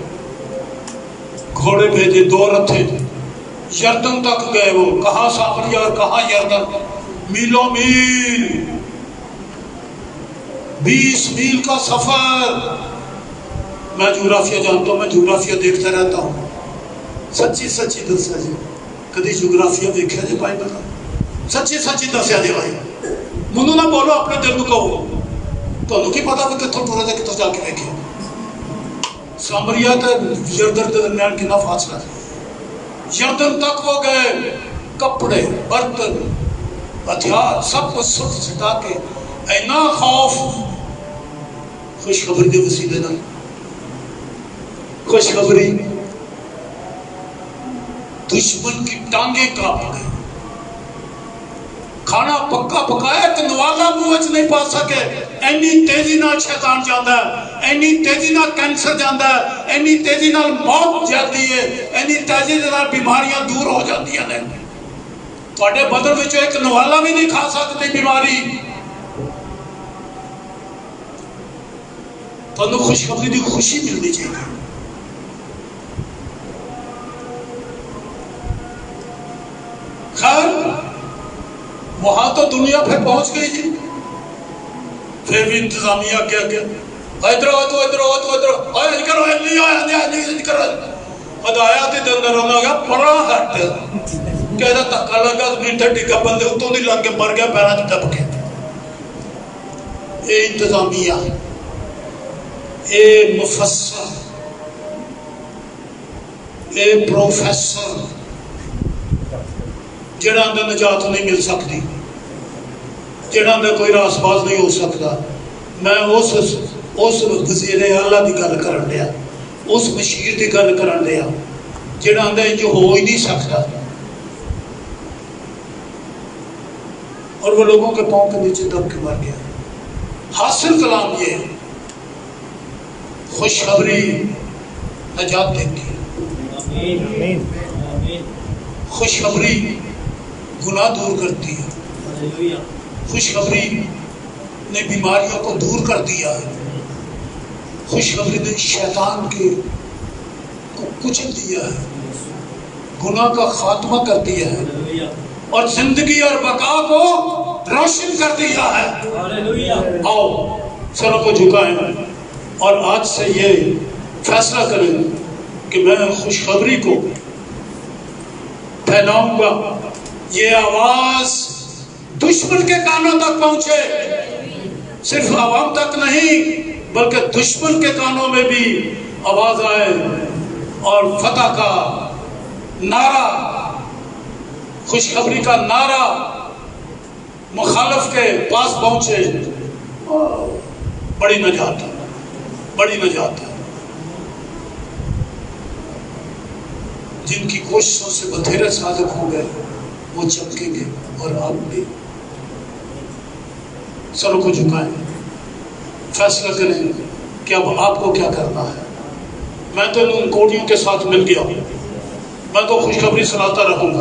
گھوڑے بھیجے، 2 رتھے، یردن تک گئے. وہ کہاں سامریا اور کہاں یردن، میلوں میل، 20 میل کا سفر. میں جغرافیہ جانتا ہوں، میں جغرافیہ دیکھتا رہتا ہوں. سچی سچی دسیا جی، کدی جغرافیہ دیکھا جی بھائی؟ بتا سچی سچی دسیا جی بھائی، منو نہ بولو، اپنے دل کو کہو. تمہیں کی پتا بھی کتوں ٹورا جا کتوں جا کے دیکھے. سامریا تے یردن کے درمیان کتنا فاصلہ ہے. یردن تک وہ گئے، کپڑے برتن ہتھیار سب کچھ سٹ سٹا کے. اینا خوف خوشخبری کے وسیلے نال. خوشخبری دشمن کی ٹانگیں کانپ گئی. کھانا پکا پکایا کہ نوالا منہ وچ نہیں پا سکے. اینی تیزی نال شیطان جاندا ہے، اینی تیزی نال کینسر جاندا ہے، اینی تیزی نال موت جاتی ہے، اینی تیزی نال بیماریاں دور ہو جاندیاں نے. تواڈے بدن وچ ایک نوالا بھی نہیں کھا سکتی بیماری. تانوں خوشخبری دی خوشی ملنی چاہیے. خیر وہاں تو دنیا پھر پہنچ گئی تھی. پھر بھی انتظامیہ کیا گیا، ادھر تو ادھر تو ادھر آیا نہیں کرو، نہیں آیا نہیں کرو. ہدایات دے اندر ہونا گیا پرا ہٹ کہہ رہا دھکا لگا زمین تے ڈگا، بندے اتوں نہیں لگ کے مر گیا پیروں چ دب کے. اے انتظامیہ، اے مفسر، اے پروفیسر جڑا اندر نجات نہیں مل سکتی، جڑا اندر کوئی راس باز نہیں ہو سکتا. میں اس وزیر اعلیٰ کی گل کرن دیا، اس مشیر کی گل کرن دیا جڑا اندر جو ہو ہی نہیں سکتا. اور وہ لوگوں کے پاؤں کے نیچے دب کے مر گیا. حاصل کلام یہ خوشخبری نجات دیتی ہے. آمین آمین خوشخبری گناہ دور کرتی ہے، ہلیلویا خوشخبری نے بیماریوں کو دور کر دیا ہے، خوشخبری نے شیطان کو کچل دیا ہے، گناہ کا خاتمہ کر دیا ہے ہلیلویا اور زندگی اور بقا کو روشن کر دیا ہے۔ ہلیلویا آؤ سروں کو جھکائیں اور آج سے یہ فیصلہ کریں کہ میں خوشخبری کو پھیلاؤں گا، یہ آواز دشمن کے کانوں تک پہنچے، صرف عوام تک نہیں بلکہ دشمن کے کانوں میں بھی آواز آئے اور فتح کا نعرہ، خوشخبری کا نعرہ مخالف کے پاس پہنچے۔ بڑی نجات ہے، بڑی نجات ہے۔ جن کی کوششوں سے بتھیرے صادق ہو گئے وہ چمکیں گے، اور آپ بھی سروں کو جھکائیں، فیصلہ کریں کہ اب آپ کو کیا کرنا ہے۔ میں تو ان کوڑیوں کے ساتھ مل گیا، میں تو خوشخبری سناتا رہوں گا۔